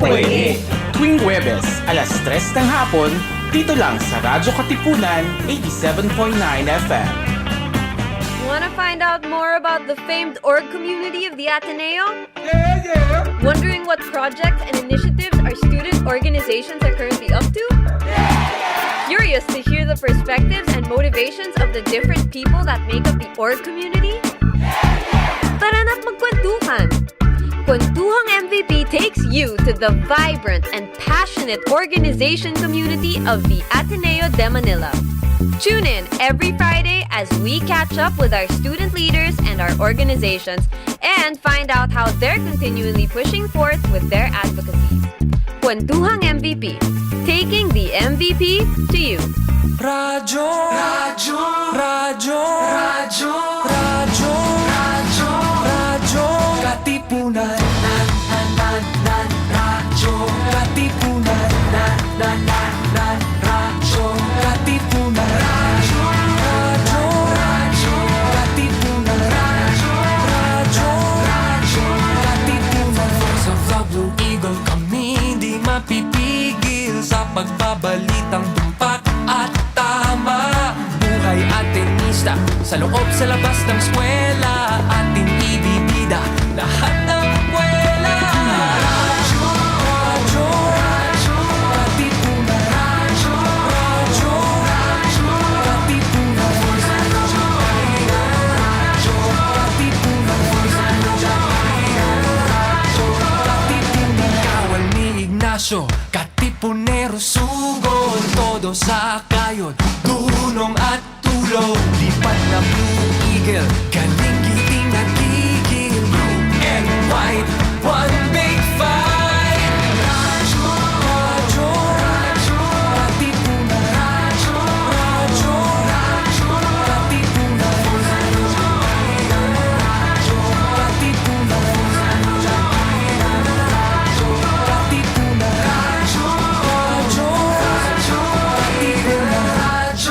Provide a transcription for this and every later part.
Pwede! Tuwing Huwebes, alas 3 ng hapon, dito lang sa Radyo-Katipunan, 87.9 FM. Want to find out more about the famed org community of the Ateneo? Yeah! Wondering what projects and initiatives our student organizations are currently up to? Curious to hear the perspectives and motivations of the different people that make up the org community? Tara na't magkwentuhan! Kwentuhang MVP takes you to the vibrant and passionate organization community of the Ateneo de Manila. Tune in every Friday as we catch up with our student leaders and our organizations and find out how they're continually pushing forth with their advocacies. Kwentuhang MVP, taking the MVP to you. Radyo, radyo, radyo, radyo, radyo, radyo, radyo, katipunan, radyo, katipunan, radyo, katipunan, radyo, radyo, radyo, katipunan, radyo, radyo, katipunan. Voice of the Blue Eagle, kami di mapipigil sa pagbabalitang tumpak at tama. Buhay atenista, sa loob sa labas ng eskwela, ating ibibida lahat ng kwela. Radyo, radyo, radyo, katipunan, radyo, radyo, radyo, katipunan, radyo, radyo, katipunan, radyo, katipunan. Kawal ni Ignacio, katipunero sugod, todo sa kayod, dunong at tulog. Lipat na Blue Eagle, galing giting nagigil. Blue and white, one big fight. Radyo, radyo, radyo, katipunan, radyo, radyo, radyo, katipunan, radyo, radyo, katipunan, radyo, katipunan, radyo, radyo, radyo, katipunan, radyo,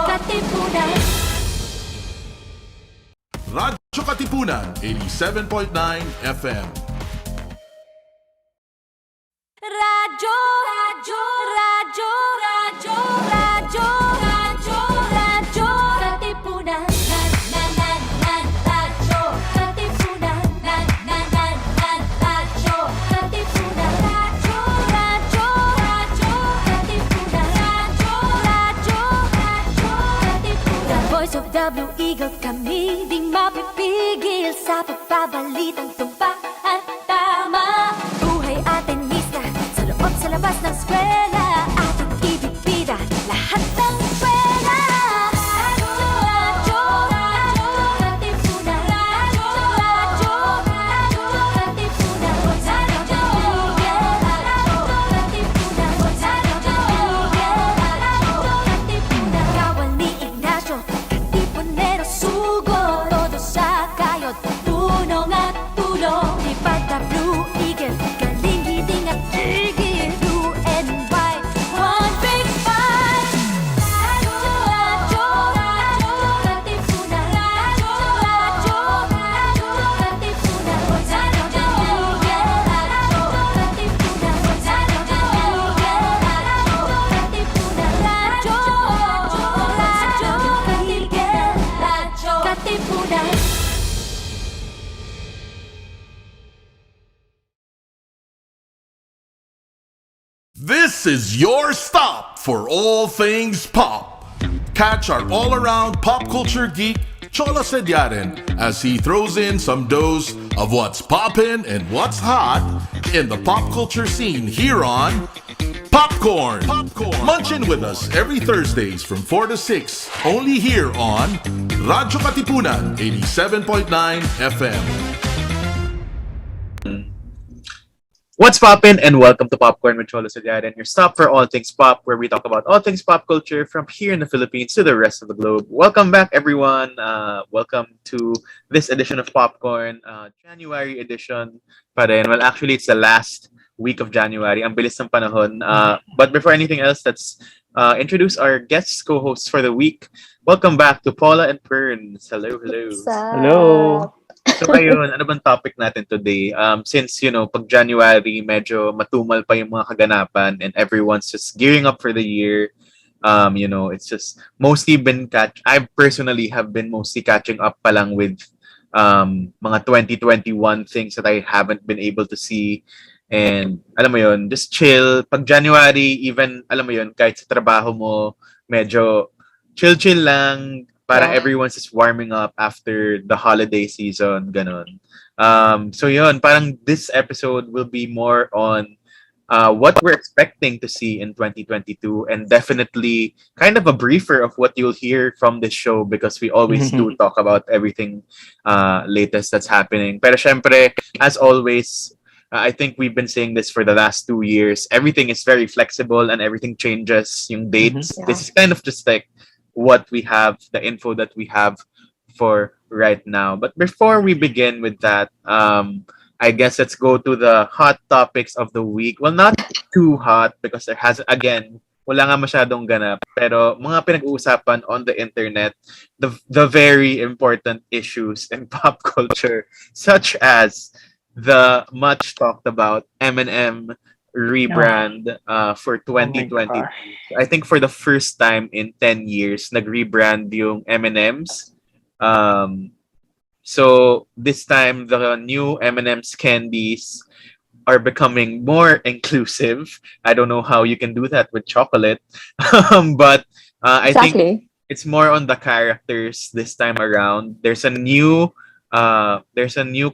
katipunan. Radyo Katipunan, 87.9 FM. Radyo, radyo, radyo, radyo, radyo, radyo, radyo, katipunan, radyo, katipunan, radyo, katipunan, radyo, radyo, radyo, katipunan, radyo, katipunan. The voice of the Blue Eagle, kami di mapipigil sa pagbabalitang tumpak at tama. Buhay atenista, sa loob sa labas ng eskwela, ating ibibida lahat ng kwela. Radyo, radyo, radyo, katipunan, radyo, radyo, radyo, katipunan, radyo, katipunan, radyo, katipunan. Kawal ni Ignacio, katipunero sugod, todo sa kayod, tunong at tulong. Lipat na Blue Eagle, galing giting at gigil. Blue and white, one big fight. Radyo, radyo, radyo, katipunan, radyo, radyo, radyo, katipunan, radyo, katipunan, radyo, katipunan. This is your stop for all things pop. Catch our all-around pop culture geek, Cholo Sediaren, as he throws in some dose of what's poppin' and what's hot in the pop culture scene here on Popcorn. Munch in with us every Thursdays from 4 to 6, only here on Radyo Katipunan, 87.9 FM. What's poppin', and welcome to Popcorn with Cholo Sediaren, your stop for all things pop, where we talk about all things pop culture from here in the Philippines to the rest of the globe. Welcome back, everyone. Welcome to this edition of Popcorn, January edition pa rin. Well, actually, it's the last week of January. Ang bilis ng panahon. But before anything else, let's introduce our guest co-hosts for the week. Welcome back to Paula and Perns. Hello, hello. Hello. So ayun, ano bang topic natin today? Since, pag January, medyo matumal pa yung mga kaganapan and everyone's just gearing up for the year. It's just mostly I personally have been mostly catching up pa lang with mga 2021 things that I haven't been able to see. And alam mo yun, just chill. Pag January, even, alam mo yun, kahit sa trabaho mo, medyo chill-chill lang. Parang everyone's just warming up after the holiday season, ganon. So yun, parang this episode will be more on what we're expecting to see in 2022, and definitely kind of a briefer of what you'll hear from this show, because we always do talk about everything latest that's happening. Pero syempre, as always, I think we've been saying this for the last 2 years. Everything is very flexible and everything changes. Yung dates, this is kind of just like what we have, the info that we have for right now. But before we begin with that, I guess let's go to the hot topics of the week. Well, not too hot because there has, again, wala nga masyadong ganap. Pero mga pinag-uusapan on the internet, the very important issues in pop culture, such as the much talked about M&M rebrand for 2020. I think for the first time in 10 years, nag-rebrand yung M&M's. So this time, the new M&M's candies are becoming more inclusive. I don't know how you can do that with chocolate, but I think it's more on the characters this time around. There's a new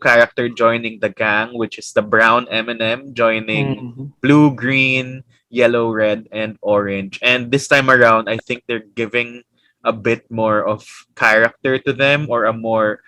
character joining the gang, which is the brown M&M joining blue, green, yellow, red, and orange. And this time around, I think they're giving a bit more of character to them, or a more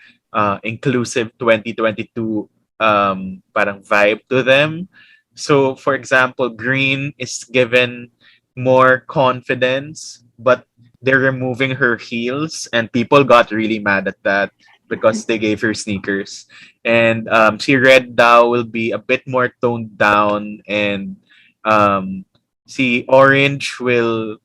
inclusive 2022 parang vibe to them. So, for example, green is given more confidence, but they're removing her heels, and people got really mad at that because they gave her sneakers. And si red daw will be a bit more toned down, and si orange will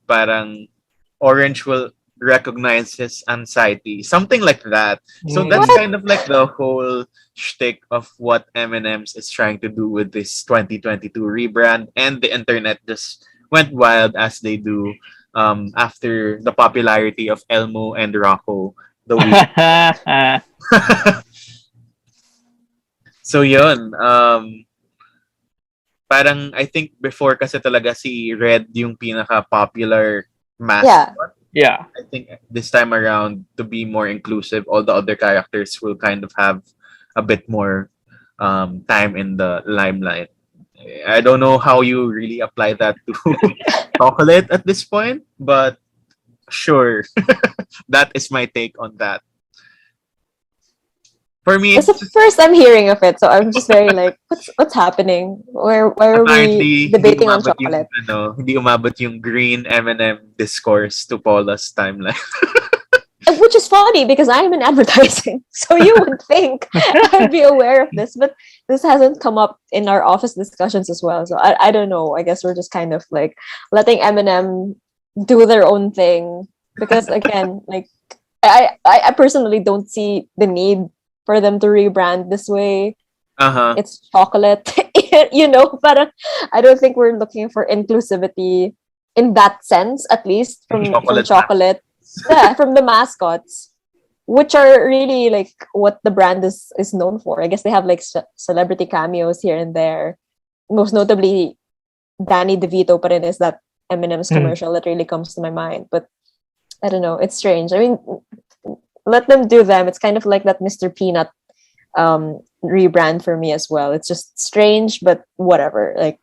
recognize his anxiety, something like that. So that's kind of like the whole shtick of what M&M's is trying to do with this 2022 rebrand, and the internet just went wild as they do after the popularity of Elmo and Rocco the week. So yun, parang I think before kasi talaga si Red yung pinaka-popular mascot. Yeah. I think this time around, to be more inclusive, all the other characters will kind of have a bit more time in the limelight. I don't know how you really apply that to chocolate at this point, but sure. That is my take on that. For me, it's the first I'm hearing of it, so I'm just very like, what's happening? Why are we debating on chocolate? Hindi umabot yung green M&M discourse to Paula's timeline. Which is funny because I'm in advertising, so you would think I'd be aware of this, but this hasn't come up in our office discussions as well. So I don't know. I guess we're just kind of like letting M&M do their own thing, because again, like I personally don't see the need for them to rebrand this way. It's chocolate, but I don't think we're looking for inclusivity in that sense, at least from chocolate. Yeah, from the mascots, which are really like what the brand is known for. I guess they have like celebrity cameos here and there. Most notably, Danny DeVito, but it is that M&M's commercial that really comes to my mind. But I don't know, it's strange. I mean, let them do them. It's kind of like that Mr. Peanut rebrand for me as well. It's just strange, but whatever. Like,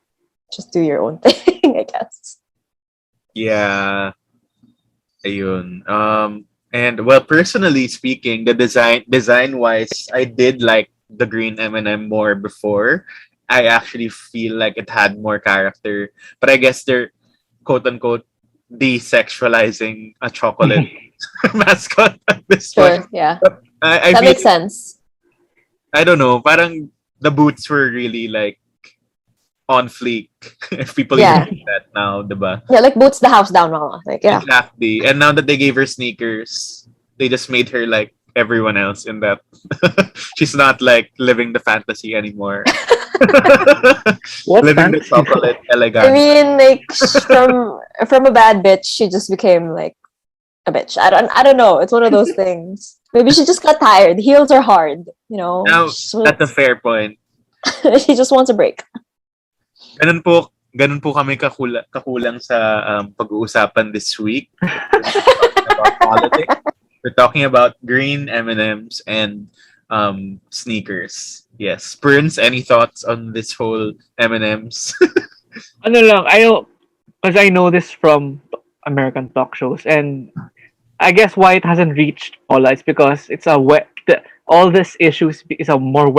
just do your own thing, I guess. Yeah. Ayun. And well, personally speaking, the design wise, I did like the green M&M more before. I actually feel like it had more character, but I guess they're quote unquote desexualizing a chocolate mascot at this point. Yeah. I that feel, makes sense. I don't know, parang the boots were really like on fleek. If people Yeah. even do that now, diba? Yeah, like boots the house down, mama. Like, yeah. Exactly. And now that they gave her sneakers, they just made her like everyone else in that. She's not like living the fantasy anymore. What Living the fantasy? chocolate I elegant. mean, like from a bad bitch, she just became like a bitch. I don't know. It's one of those things. Maybe she just got tired. Heels are hard, you know. Now, that's a fair point. She just wants a break. Ganun po kami kakulang sa pag-uusapan this week. About politics. We're talking about green M&Ms and sneakers. Yes. Prince, any thoughts on this whole M&Ms? Ano lang, because I know this from American talk shows, and I guess why it hasn't reached Paula is because it's all these issues is a more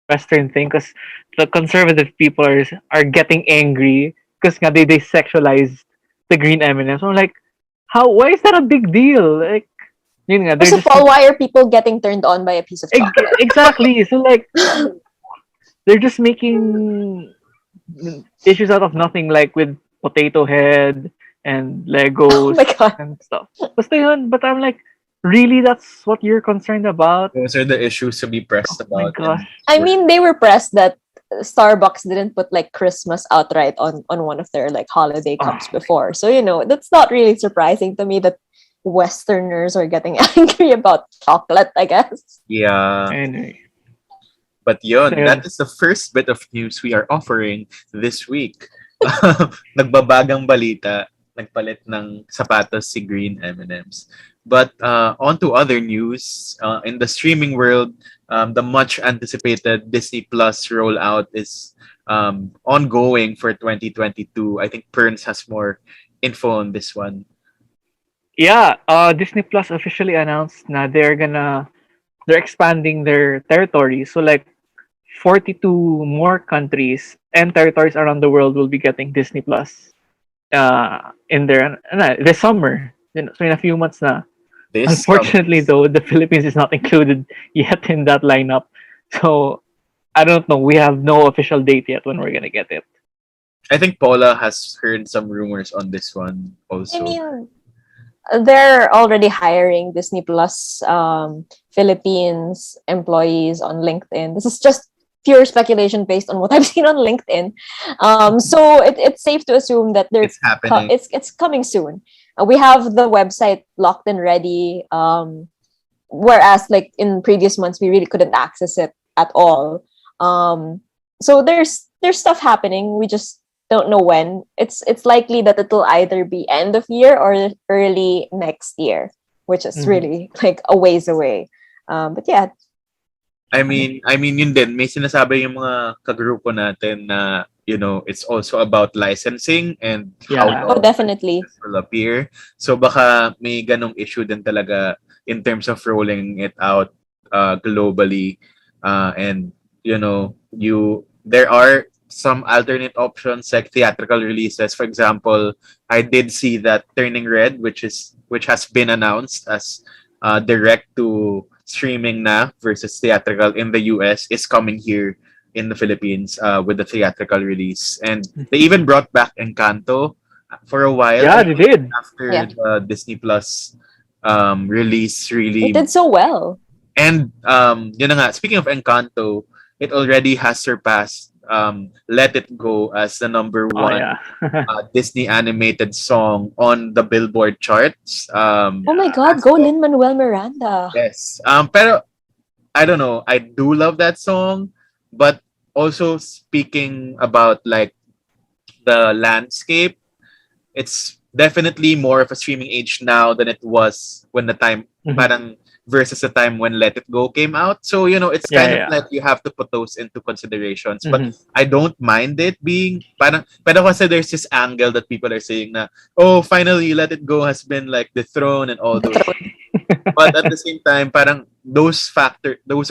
Western thing, because the conservative people are getting angry because they sexualized the green M&Ms. I'm like, why is that a big deal? Like, yun nga, First of all, why are people getting turned on by a piece of chocolate? exactly. So like, they're just making issues out of nothing, like with Potato Head and Oh Legos my God. and stuff. Basta yun, but I'm like, really, that's what you're concerned about? Those are the issues to be pressed Oh my about. gosh. I mean, they were pressed that Starbucks didn't put like Christmas outright on one of their like holiday cups before. So, you know, that's not really surprising to me that Westerners are getting angry about chocolate, I guess. Yeah. Anyway. But yun, So, that is the first bit of news we are offering this week. Nagbabagang balita, nagpalit ng sapatos si Green M&Ms. But on to other news. In the streaming world, the much anticipated Disney Plus rollout is ongoing for 2022. I think Perns has more info on this one. yeah, Disney Plus officially announced na they're expanding their territory. So like 42 more countries and territories around the world will be getting Disney Plus in this summer. So in a few months na. Unfortunately, though, the Philippines is not included yet in that lineup. So I don't know. We have no official date yet when we're gonna get it. I think Paula has heard some rumors on this one also. I mean, they're already hiring Disney Plus Philippines employees on LinkedIn. This is just pure speculation based on what I've seen on LinkedIn. So it's safe to assume that it's happening. It's coming soon. We have the website locked and ready. Whereas like in previous months, we really couldn't access it at all. So there's stuff happening. We just don't know when. It's likely that it'll either be end of year or early next year, which is really like a ways away. But yeah. I mean yun din, may sinasabi yung mga kagrupo natin na, you know, it's also about licensing and how definitely it will appear. So baka may ganong issue din talaga in terms of rolling it out globally. And, you know, there are some alternate options like theatrical releases. For example, I did see that Turning Red, which has been announced as direct to streaming na versus theatrical in the US, is coming here in the Philippines with the theatrical release. And they even brought back Encanto for a while. Yeah, they did. After the Disney Plus release, really. It did so well. And yun na nga, speaking of Encanto, it already has surpassed Let It Go as the number one Disney animated song on the Billboard charts. Oh my God, go Lin-Manuel Miranda. Yes. Pero I don't know, I do love that song, but also speaking about like the landscape, it's definitely more of a streaming age now than it was when the time parang versus the time when Let It Go came out. So, you know, it's kind of like you have to put those into considerations. But I don't mind it being parang, pero kasi there's this angle that people are saying na, oh, finally Let It Go has been like dethroned and all those. But at the same time, parang those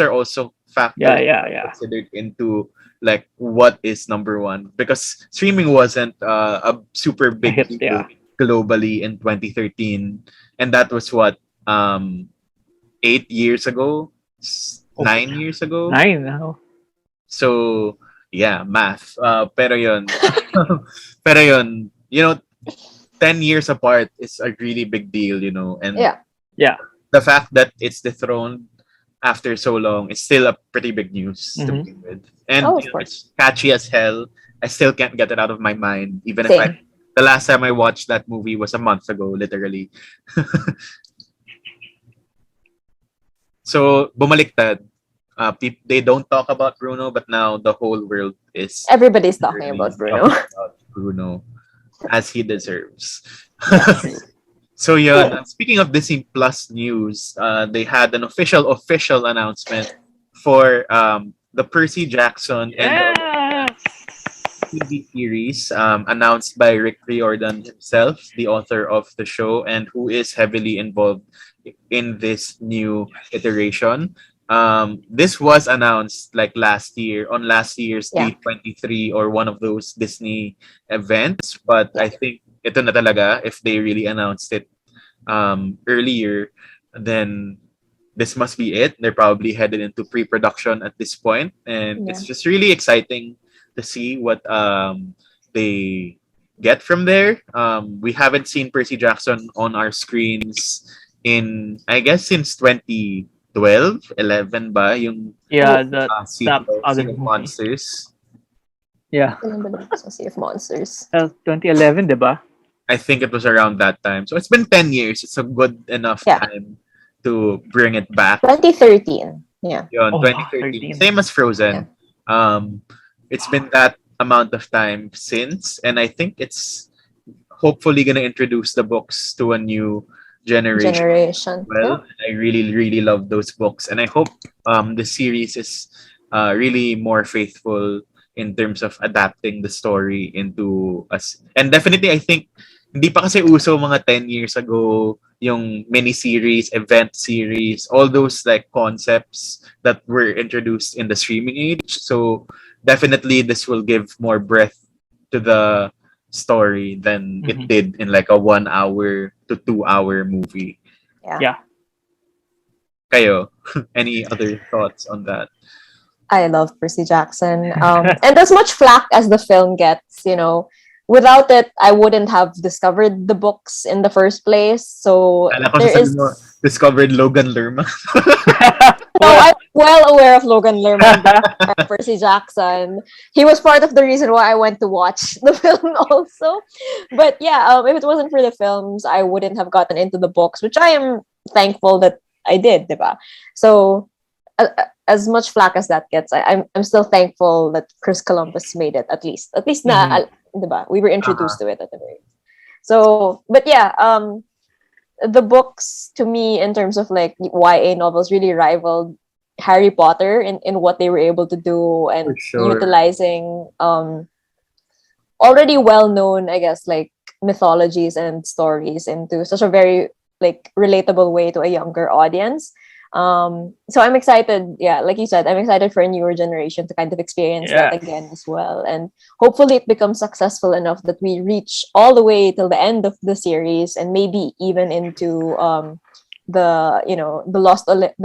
are also factors considered into like what is number one, because streaming wasn't a super big deal globally in 2013, and that was what 8 years ago, 9 years ago. 9 now. So Yeah, math. Pero yun, pero yun, 10 years apart is a really big deal, and Yeah. Yeah. the fact that it's dethroned after so long is still a pretty big news to Mhm. begin with. And Oh, of course. it's catchy as hell. I still can't get it out of my mind, even if Same. the last time I watched that movie was a month ago, literally. So, bumaliktad. They don't talk about Bruno, but now the whole world is Everybody's talking about Bruno. about Bruno as he deserves. So yeah, speaking of Disney Plus news, they had an official announcement for the Percy Jackson and Yes. TV series announced by Rick Riordan himself, the author of the show, and who is heavily involved in this new iteration. This was announced like last year on last year's Yeah. D23 or one of those Disney events, but I think ito na talaga if they really announced it earlier, then this must be it. They're probably headed into pre-production at this point, and it's just really exciting to see what they get from there. We haven't seen Percy Jackson on our screens in, I guess, since 2012, 11 ba yung Yeah, the Sea other of movie. Monsters. Yeah. Sea of Monsters. 2011, diba? I think it was around that time. So it's been 10 years. It's a good enough Yeah. time to bring it back. 2013. Yeah. Yun, Oh, 2013. 13. Same as Frozen. It's been that amount of time since, and I think it's hopefully gonna introduce the books to a new generation. Well, I really, really love those books, and I hope the series is really more faithful in terms of adapting the story into us. And definitely, I think hindi pa kasi uso mga 10 years ago yung mini-series, event series, all those like concepts that were introduced in the streaming age. So definitely this will give more breadth to the story than it did in like a 1 hour to 2 hour movie. Yeah. Kayo, any other thoughts on that? I love Percy Jackson. And as much flack as the film gets, without it, I wouldn't have discovered the books in the first place. So there is. Discovered Logan Lerma. No, I'm well aware of Logan Lerman, Percy Jackson. He was part of the reason why I went to watch the film also. But yeah, if it wasn't for the films, I wouldn't have gotten into the books, which I am thankful that I did, diba? So as much flack as that gets, I'm still thankful that Chris Columbus made it at least na, diba? We were introduced to it at the very. So, but yeah, the books to me in terms of like YA novels really rivaled Harry Potter in what they were able to do and utilizing already well-known, I guess, like mythologies and stories into such a very like relatable way to a younger audience. So I'm excited, like you said, I'm excited for a newer generation to kind of experience that again as well, and hopefully it becomes successful enough that we reach all the way till the end of the series and maybe even into the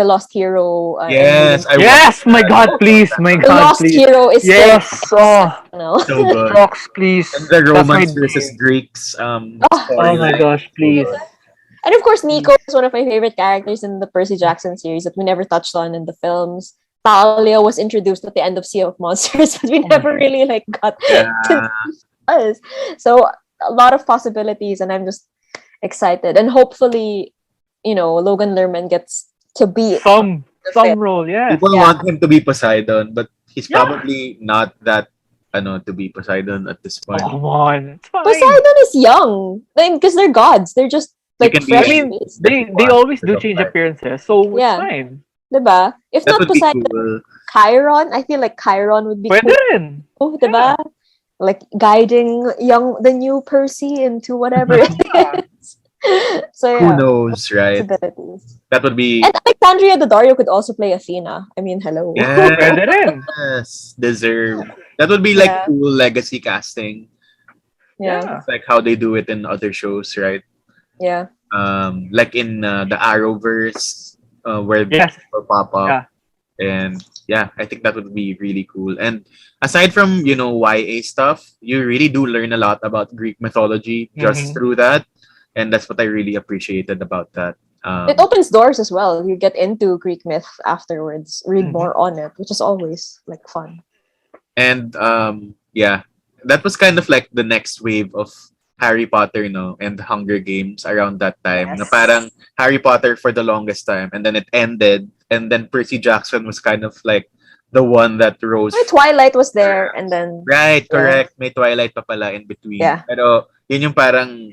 lost hero. Yes, my God, please, my the God, lost please. hero is Yes, still so good. Rocks, please. And the Romans versus Greeks. Oh my gosh, please. And of course, Nico is one of my favorite characters in the Percy Jackson series that we never touched on in the films. Talia was introduced at the end of Sea of Monsters, but we never really like got to us. So a lot of possibilities, and I'm just excited. And hopefully, Logan Lerman gets to be some role, People want him to be Poseidon, but he's probably not that to be Poseidon at this point. Come on, it's fine. Poseidon is young, because they're gods. They're just like fresh. They always do change appearances, so it's fine. Diba? If That not would be Poseidon, cool. Chiron, I feel like Chiron would be Pwede cool. rin. Oh, diba? Like guiding the new Percy into whatever it is. So Who knows, right? possibilities. That would be And Alexandria Daddario could also play Athena. I mean, hello. Pwede rin. yes, deserve. That would be like cool legacy casting. Yeah. It's like how they do it in other shows, right? Yeah. Like in the Arrowverse, where Yes. people pop up. Yeah. And yeah, I think that would be really cool. And aside from, YA stuff, you really do learn a lot about Greek mythology just Mhm. through that. And that's what I really appreciated about that. It opens doors as well. You get into Greek myth afterwards, read Mhm. more on it, which is always like fun. And yeah, that was kind of like the next wave of Harry Potter, no, and the Hunger Games around that time. Na Yes. parang Harry Potter for the longest time, and then it ended, and then Percy Jackson was kind of like the one that rose. My Twilight was there, and then Right, yeah. correct. May Twilight pa pala in between. Yeah. Pero yun yung parang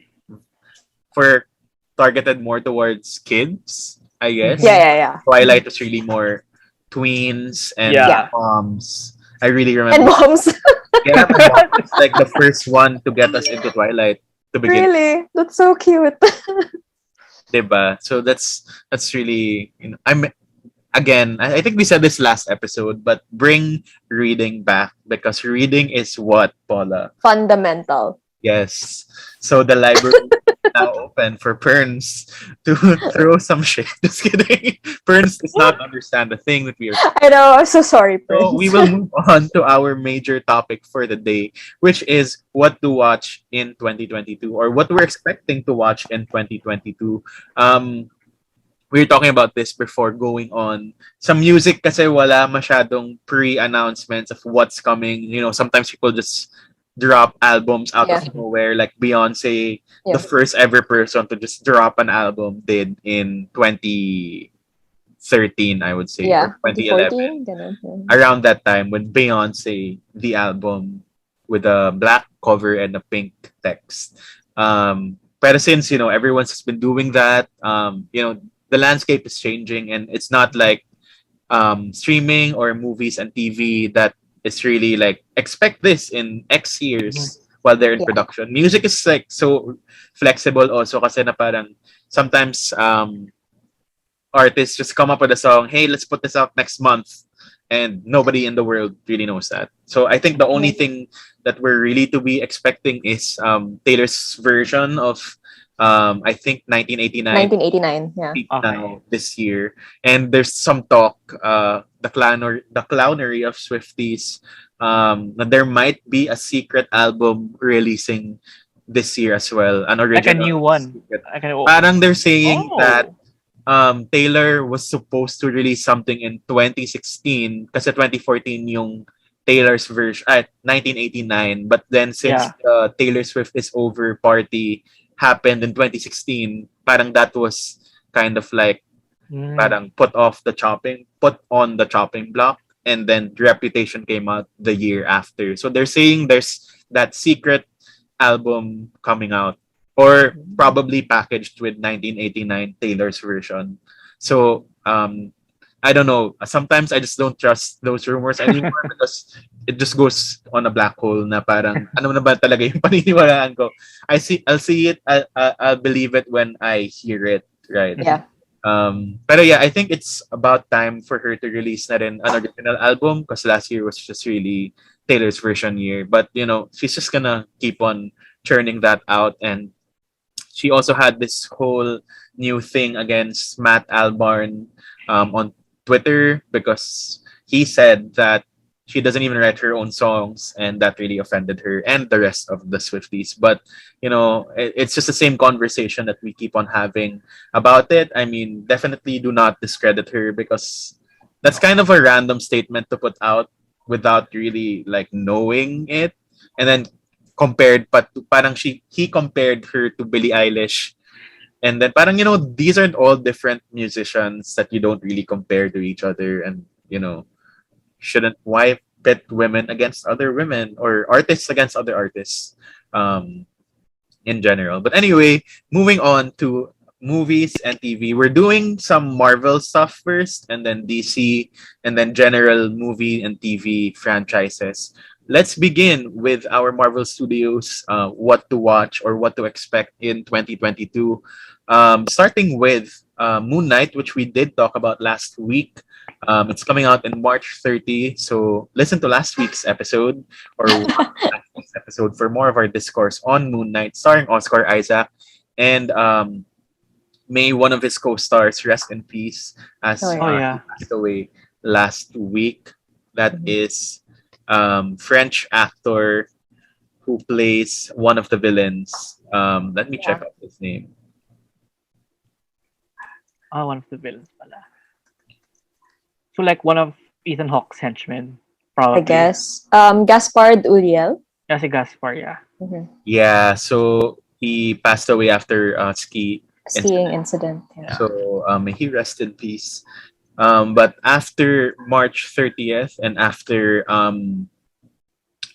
for targeted more towards kids, I guess. Yeah. Twilight was really more tweens and Yeah. moms. I really And remember. moms. Yeah, my mom was like the first one to get us into Twilight to begin, Really? That's so cute. diba? So that's really, I'm again, I think we said this last episode, but bring reading back because reading is what, Paula? Fundamental. Yes. So the library is now open for Perns to throw some shit. Just kidding. Perns does not understand the thing that we are. I know. I'm so sorry, Prince. So we will move on to our major topic for the day, which is what to watch in 2022 or what we're expecting to watch in 2022. We were talking about this before going on. Some music kasi wala masyadong pre-announcements of what's coming. Sometimes people just drop albums out of nowhere, like Beyonce, Yeah. the first ever person to just drop an album, did in 2013, I would say, Yeah. or 2011. 2014? Ganun, yeah. Around that time when Beyonce, the album with a black cover and a pink text. But since, everyone's just been doing that, the landscape is changing and it's not like streaming or movies and TV that is really like expect this in X years while they're in Yeah. production. Music is like so flexible also kasi na parang sometimes artists just come up with a song, hey, let's put this out next month, and nobody in the world really knows that. So I think the only thing that we're really to be expecting is Taylor's version of I think 1989 1989. Yeah. now this year, and there's some talk the clownery of Swifties that there might be a secret album releasing this year as well, an Like a original new one. secret. Like Parang they're saying Oh. that Taylor was supposed to release something in 2016 kasi 2014 yung Taylor's version at 1989, but then since Taylor Swift is over party happened in 2016, parang that was kind of like parang put on the chopping block, and then Reputation came out the year after. So they're saying there's that secret album coming out or probably packaged with 1989 Taylor's version. So I don't know. Sometimes I just don't trust those rumors anymore because it just goes on a black hole na parang ano na ba talaga yung paniniwalaan ko. I'll see it, I'll believe it when I hear it, right? Yeah. Pero yeah, I think it's about time for her to release na rin an original album because last year was just really Taylor's version year. But she's just gonna keep on churning that out, and she also had this whole new thing against Matt Albarn on Twitter because he said that she doesn't even write her own songs, and that really offended her and the rest of the Swifties. But it's just the same conversation that we keep on having about it. I mean, definitely do not discredit her because that's kind of a random statement to put out without really like knowing it. And then he compared her to Billie Eilish. And then parang, these aren't all different musicians that you don't really compare to each other. And, shouldn't why pit women against other women or artists against other artists in general. But anyway, moving on to movies and TV. We're doing some Marvel stuff first, and then DC, and then general movie and TV franchises. Let's begin with our Marvel Studios, what to watch or what to expect in 2022. Starting with Moon Knight, which we did talk about last week. It's coming out in March 30, so listen to last week's episode or watch last week's episode for more of our discourse on Moon Knight, starring Oscar Isaac. And may one of his co-stars rest in peace as Oh, yeah. he passed away last week. That is French actor who plays one of the villains. Let me check out his name. One of the villains pala. So like one of Ethan Hawke's henchmen, probably. I guess. Gaspard Uriel. Yeah, si Gaspar, yeah. Yeah, so he passed away after Skiing incident. Yeah. So may he rest in peace. But after March 30th and after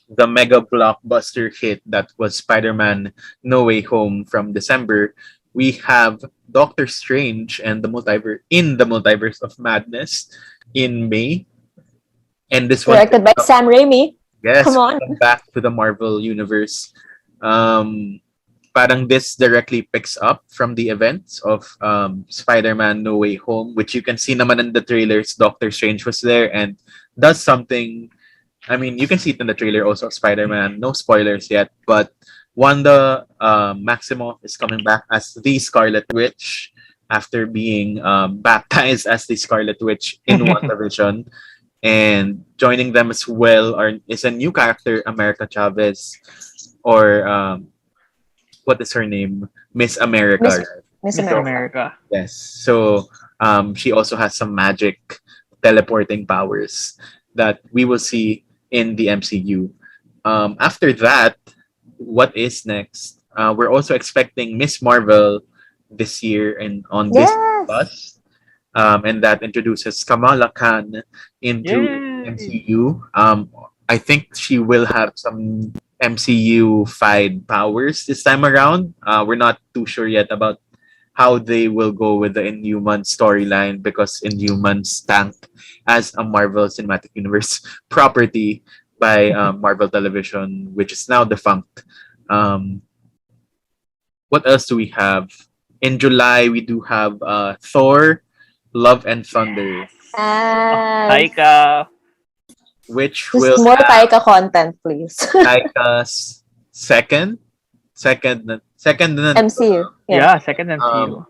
the mega blockbuster hit that was Spider-Man No Way Home from December, we have Doctor Strange and the Multiverse of Madness in May. And this one Directed by Sam Raimi. yes, Come on. welcome back to the Marvel universe. Parang this directly picks up from the events of Spider-Man No Way Home, which you can see naman in the trailers. Doctor Strange was there and does something. I mean, you can see it in the trailer also, Spider-Man. No spoilers yet, but Wanda Maximoff is coming back as the Scarlet Witch after being baptized as the Scarlet Witch in WandaVision. And joining them as well is a new character, America Chavez, or what is her name? Miss America. Miss- right? Miss Mr. America. America. Yes. So she also has some magic teleporting powers that we will see in the MCU. After that, what is next? We're also expecting Miss Marvel this year and on this Yes. Plus. And that introduces Kamala Khan into Yay! MCU. I think she will have some MCU-fied powers this time around. We're not too sure yet about how they will go with the Inhuman storyline because Inhumans tanked as a Marvel Cinematic Universe property by Marvel Television, which is now defunct. What else do we have? In July, we do have Thor, Love and Thunder, Taika. which Just will more have Taika content, please. Taika's second MCU. Yeah, second MCU.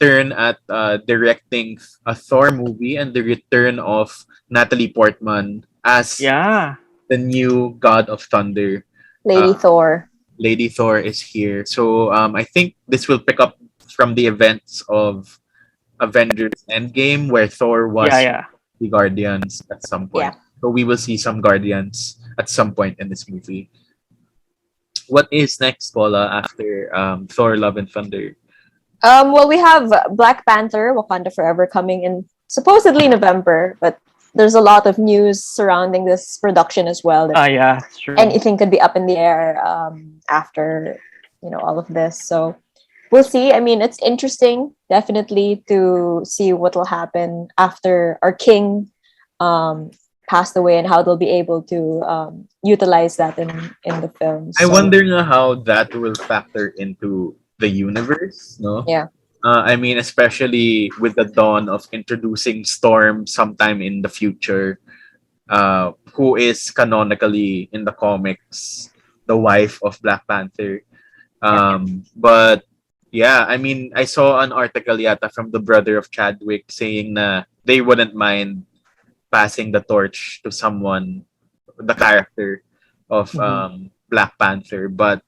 turn at directing a Thor movie and the return of Natalie Portman as Yeah. the new God of Thunder. Lady Thor. Lady Thor is here. So I think this will pick up from the events of Avengers Endgame where Thor was Yeah. the Guardians at some point. Yeah. So we will see some Guardians at some point in this movie. What is next, Paula, after Thor, Love and Thunder? Well, we have Black Panther, Wakanda Forever coming in supposedly November, but there's a lot of news surrounding this production as well. That Yeah, it's true. anything could be up in the air after all of this. So we'll see. I mean, it's interesting, definitely, to see what will happen after our king passed away and how they'll be able to utilize that in the film. I So, wonder na how that will factor into the universe, no? Yeah. I mean, especially with the dawn of introducing Storm sometime in the future, who is canonically in the comics the wife of Black Panther. But yeah, I mean, I saw an article yata from the brother of Chadwick saying na they wouldn't mind passing the torch to someone, the character of Black Panther, but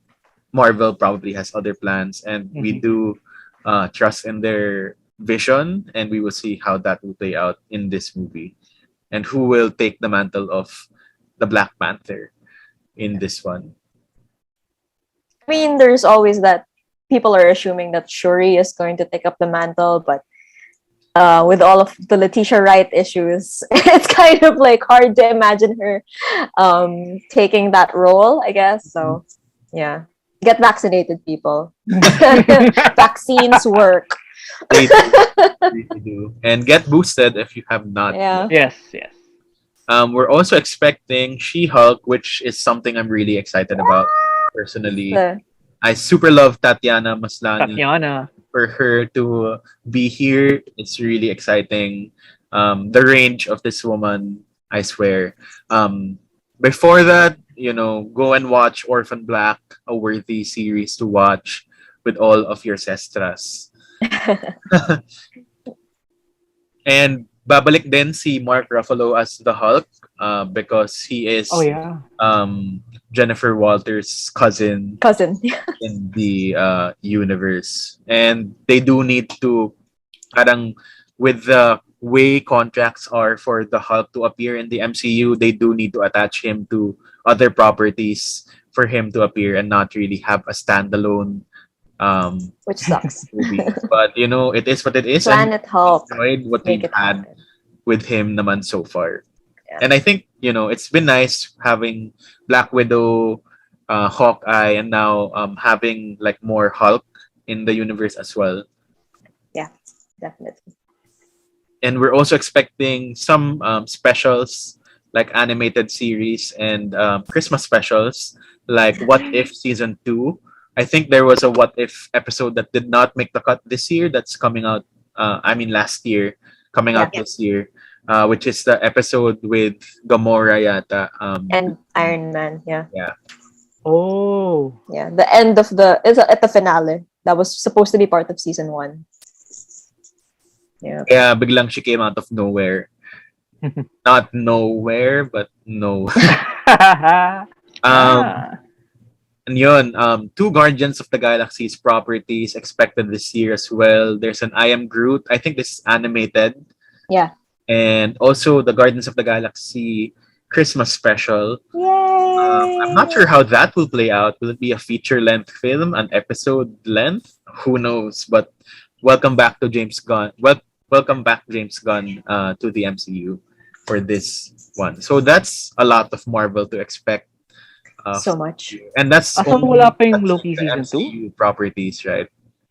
Marvel probably has other plans, and we do trust in their vision, and we will see how that will play out in this movie, and who will take the mantle of the Black Panther in this one. I mean, there's always that people are assuming that Shuri is going to take up the mantle, but with all of the Letitia Wright issues, it's kind of like hard to imagine her taking that role, I guess. So, yeah. Get vaccinated, people. Vaccines work. They really do. And get boosted if you have not. Yeah. Yes. We're also expecting She-Hulk, which is something I'm really excited about personally. I super love Tatiana Maslany. Tatiana. For her to be here, it's really exciting. The range of this woman, I swear. Before that, go and watch Orphan Black, a worthy series to watch with all of your sestras. And babalik din si Mark Ruffalo as the Hulk because he is Oh yeah. Jennifer Walters' cousin Cousin. in the universe. And they do need to, parang with the way contracts are for the Hulk to appear in the MCU, they do need to attach him to other properties for him to appear and not really have a standalone Which sucks. movie. But it is what it is. And Planet Hulk. enjoyed what Make we've it had happen. with him naman so far. Yeah. And I think, it's been nice having Black Widow, Hawkeye, and now having like more Hulk in the universe as well. Definitely. And we're also expecting some specials like animated series and Christmas specials like What If Season 2. I think there was a What If episode that did not make the cut this year that's coming out, last year, coming out this year, which is the episode with Gamora yata. And Iron Man, yeah. Oh. Yeah. The end of at the finale. That was supposed to be part of season 1. Yeah. Kaya biglang she came out of nowhere. Not nowhere, but no. And yun, 2 Guardians of the Galaxy's properties expected this year as well. There's an I Am Groot. I think this is animated. Yeah. And also the Guardians of the Galaxy Christmas special. Yay! I'm not sure how that will play out. Will it be a feature-length film, an episode length? Who knows? But welcome back to James Gunn. Welcome back, James Gunn, to the MCU for this one. So that's a lot of Marvel to expect. So much. And that's So only wala pa yung that's Loki the season 2? MCU properties, right?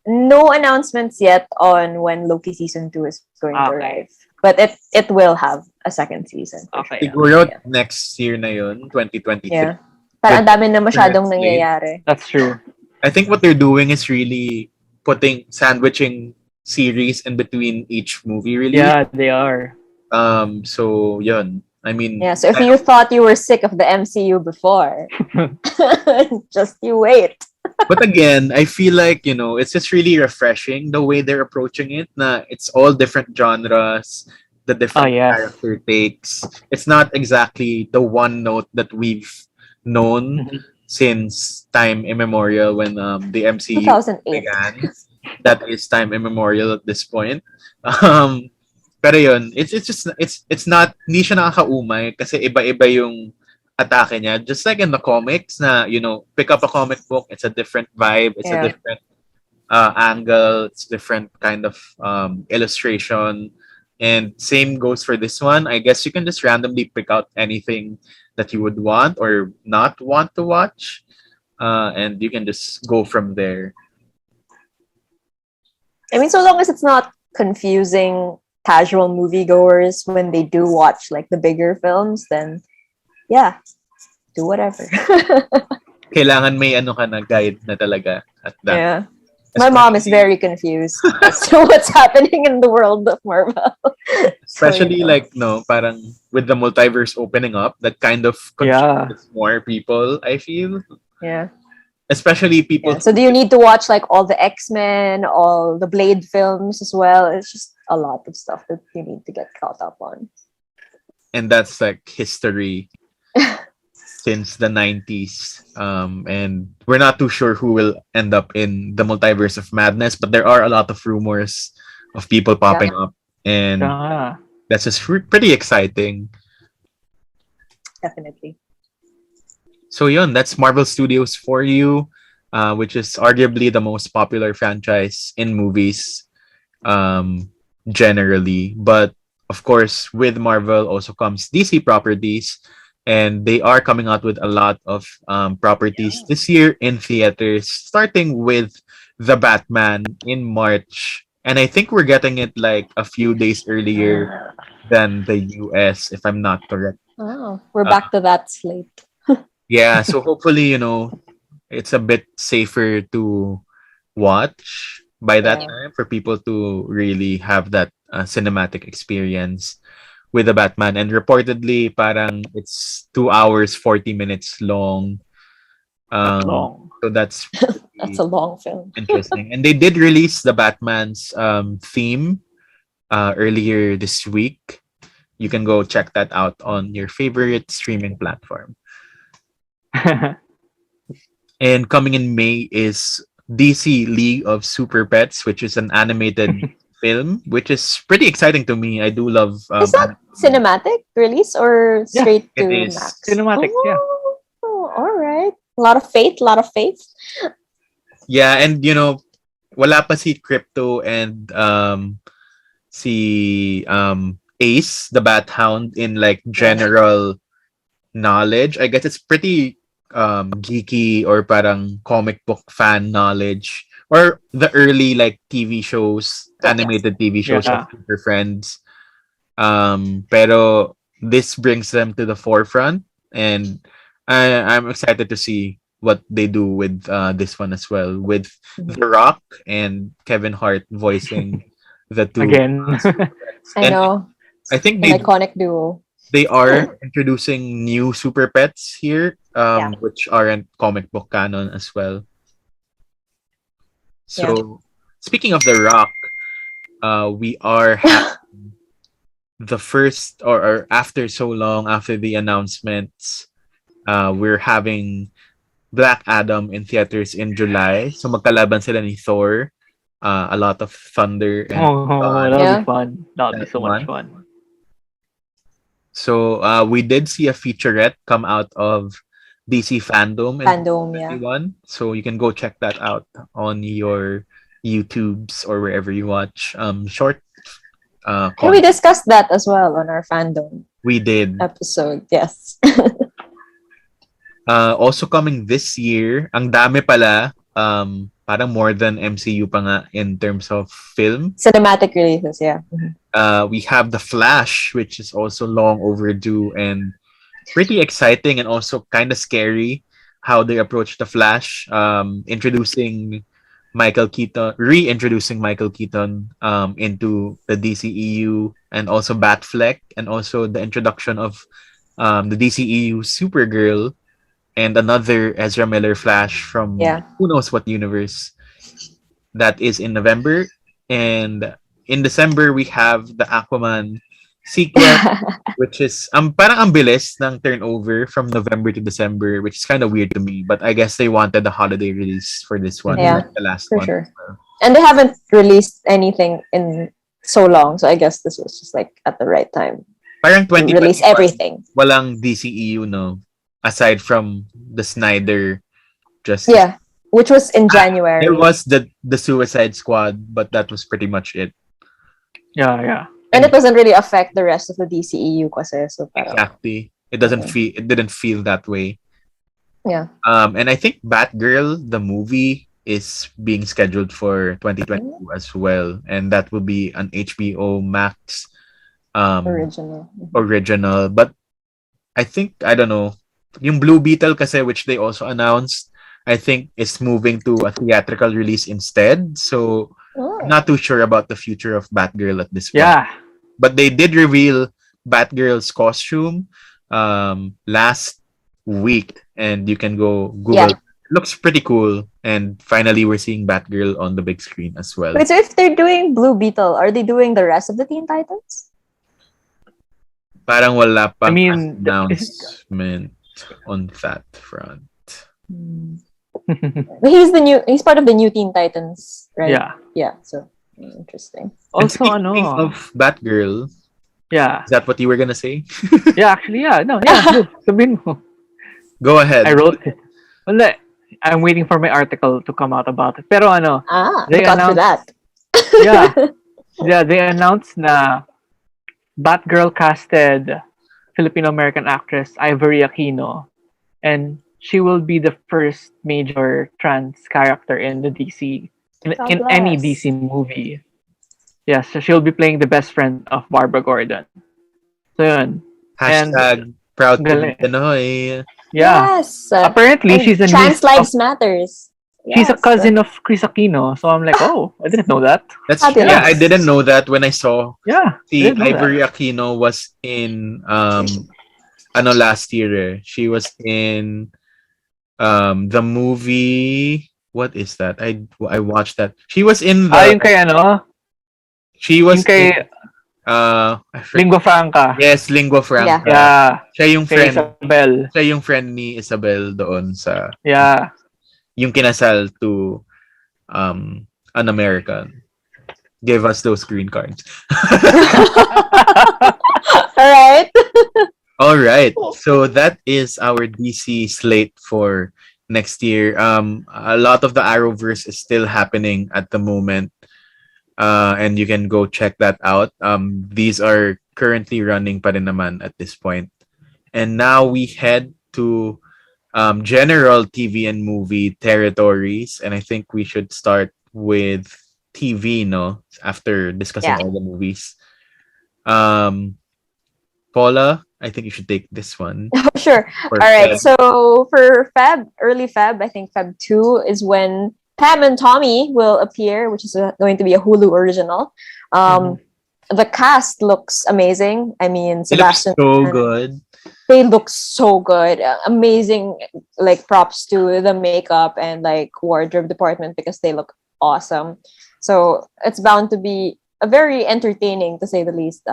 No announcements yet on when Loki season 2 is going to Okay. arrive. But it will have a second season. Okay. Siguro next year na yun, 2023. Yeah. Parang ang dami na masyadong Currently. nangyayari. That's true. I think what they're doing is really sandwiching series in between each movie, really. Yeah, they are. So yun. I mean, Yeah, so if you thought you were sick of the MCU before, just you wait. but again, I feel like, it's just really refreshing the way they're approaching it. Na it's all different genres, the different yes. character takes. It's not exactly the one note that we've known since time immemorial when the MCU 2008. began. That is time immemorial at this point. Pero yun, it's not, hindi siya nakakaumay kasi iba-iba yung atake niya. Just like in the comics na, pick up a comic book, it's a different vibe, it's a different angle, it's different kind of illustration. And same goes for this one. I guess you can just randomly pick out anything that you would want or not want to watch. And you can just go from there. I mean, so long as it's not confusing casual moviegoers when they do watch like the bigger films, then yeah, do whatever. Kailangan may ka na guide na talaga at that. Yeah. My mom is very confused as to what's happening in the world of Marvel. Especially So, parang with the multiverse opening up, that kind of confuses more people, I feel. Yeah. Especially people. Yeah. So do you need to watch like all the X-Men, all the Blade films as well? It's just a lot of stuff that you need to get caught up on. And that's like history since the 90s. And we're not too sure who will end up in the multiverse of madness, but there are a lot of rumors of people popping up. And that's just pretty exciting. Definitely. So yun, that's Marvel Studios for you, which is arguably the most popular franchise in movies generally. But of course, with Marvel also comes DC properties, and they are coming out with a lot of properties this year in theaters, starting with The Batman in March. And I think we're getting it like a few days earlier than the US, if I'm not correct. Oh, we're back to that slate. Yeah, so hopefully, it's a bit safer to watch by that time for people to really have that cinematic experience with the Batman. And reportedly, parang it's 2 hours, 40 minutes long. Long. So that's That's a long film. interesting. And they did release the Batman's theme earlier this week. You can go check that out on your favorite streaming platform. And coming in May is DC League of Super Pets, which is an animated film, which is pretty exciting to me. I do love. Is that cinematic release or Yeah, straight it to is. Max? Cinematic, yeah. Oh, all right. A lot of faith, a lot of faith. Yeah, and wala pa si Crypto and si Ace, the Bat Hound, in like general knowledge. I guess it's pretty geeky or parang comic book fan knowledge, or the early like TV shows, animated TV shows Yeah. of Super Friends. Pero this brings them to the forefront, and I'm excited to see what they do with this one as well, with The Rock and Kevin Hart voicing the two. Again. I And know. I think An iconic duo. they are introducing new super pets here, Yeah. which aren't comic book canon as well. So, speaking of The Rock, we are having the first, or after so long, after the announcements, we're having Black Adam in theaters in July. So, magkalaban sila ni Thor. A lot of thunder and Oh, that'll Yeah. be fun. That'll be That so much one. fun. So we did see a featurette come out of DC Fandom in Fandom, yeah. 2021. So you can go check that out on your YouTubes or wherever you watch short And we comics. discussed that as well on our fandom We did. episode. Yes. Also coming this year, ang dami pala, parang more than MCU pa nga in terms of film. Cinematic releases, yeah. Mhm. We have The Flash, which is also long overdue and pretty exciting, and also kind of scary how they approach The Flash, reintroducing Michael Keaton into the DCEU, and also Batfleck, and also the introduction of the DCEU Supergirl, and another Ezra Miller Flash from who knows what universe. That is in November. And in December, we have the Aquaman sequel, which is parang ang bilis ng turnover from November to December, which is kind of weird to me. But I guess they wanted the holiday release for this one, Yeah, like the last for one. sure. And they haven't released anything in so long, so I guess this was just like at the right time Parang to release 2021, everything. walang DCEU, no? Aside from the Snyder Justice. Yeah, which was in January. There was the Suicide Squad, but that was pretty much it. Yeah. And it doesn't really affect the rest of the DCEU kasi, so parang, Exactly. It didn't feel that way. yeah. And I think Batgirl, the movie, is being scheduled for 2022 as well, and that will be an HBO Max original. But I think, I don't know, yung Blue Beetle kasi, which they also announced, I think is moving to a theatrical release instead. So I'm not too sure about the future of Batgirl at this point. Yeah. But they did reveal Batgirl's costume last week, and you can go Google. Yeah. It looks pretty cool, and finally we're seeing Batgirl on the big screen as well. Wait, so if they're doing Blue Beetle, are they doing the rest of the Teen Titans? Parang wala pang I mean, announcement on that front. But he's part of the new Teen Titans, right? Yeah. So interesting. And Also, speaking of Batgirl, yeah. is that what you were gonna say? Yeah, actually, yeah. No, yeah. Go, sabihin mo. Go ahead. I wrote it. Wala. I'm waiting for my article to come out about it. Pero they look out for that. Yeah, they announced na Batgirl casted Filipino-American actress Ivory Aquino, and she will be the first major trans character in the DC in any DC movie. Yes, so she'll be playing the best friend of Barbara Gordon. So yun. Hashtag proud to be Galing. Pinoy. Yeah. Yes. Apparently, And she's a trans niece lives of- matters. She's a Yes. cousin of Chris Aquino. So I'm like, oh, I didn't know that. That's Fabulous. yeah, I didn't know that when I saw Yeah. I si didn't know that. Ivory Aquino was in last year. She was in the movie. What is that? I watched that. She was in the Yung kay she was yung kay Lingua franca. Yes, lingua franca. Yeah. Siya yung Kay friend. Isabel. Siya yung friend ni Isabel doon sa Yeah. yung kinasal to an American. Give us those green cards. All right. All right. So that is our DC slate for next year. A lot of the Arrowverse is still happening at the moment. And you can go check that out. These are currently running pa rin naman at this point. And now we head to general TV and movie territories. And I think we should start with TV, no? After discussing all the movies. Paula, I think you should take this one. Sure. For All right. Feb. So for early Feb, I think Feb 2 is when Pam and Tommy will appear, which is going to be a Hulu original. The cast looks amazing. I mean, It looks Sebastian. so good. They look so good. Amazing, like props to the makeup and like wardrobe department because they look awesome. So it's bound to be a very entertaining, to say the least,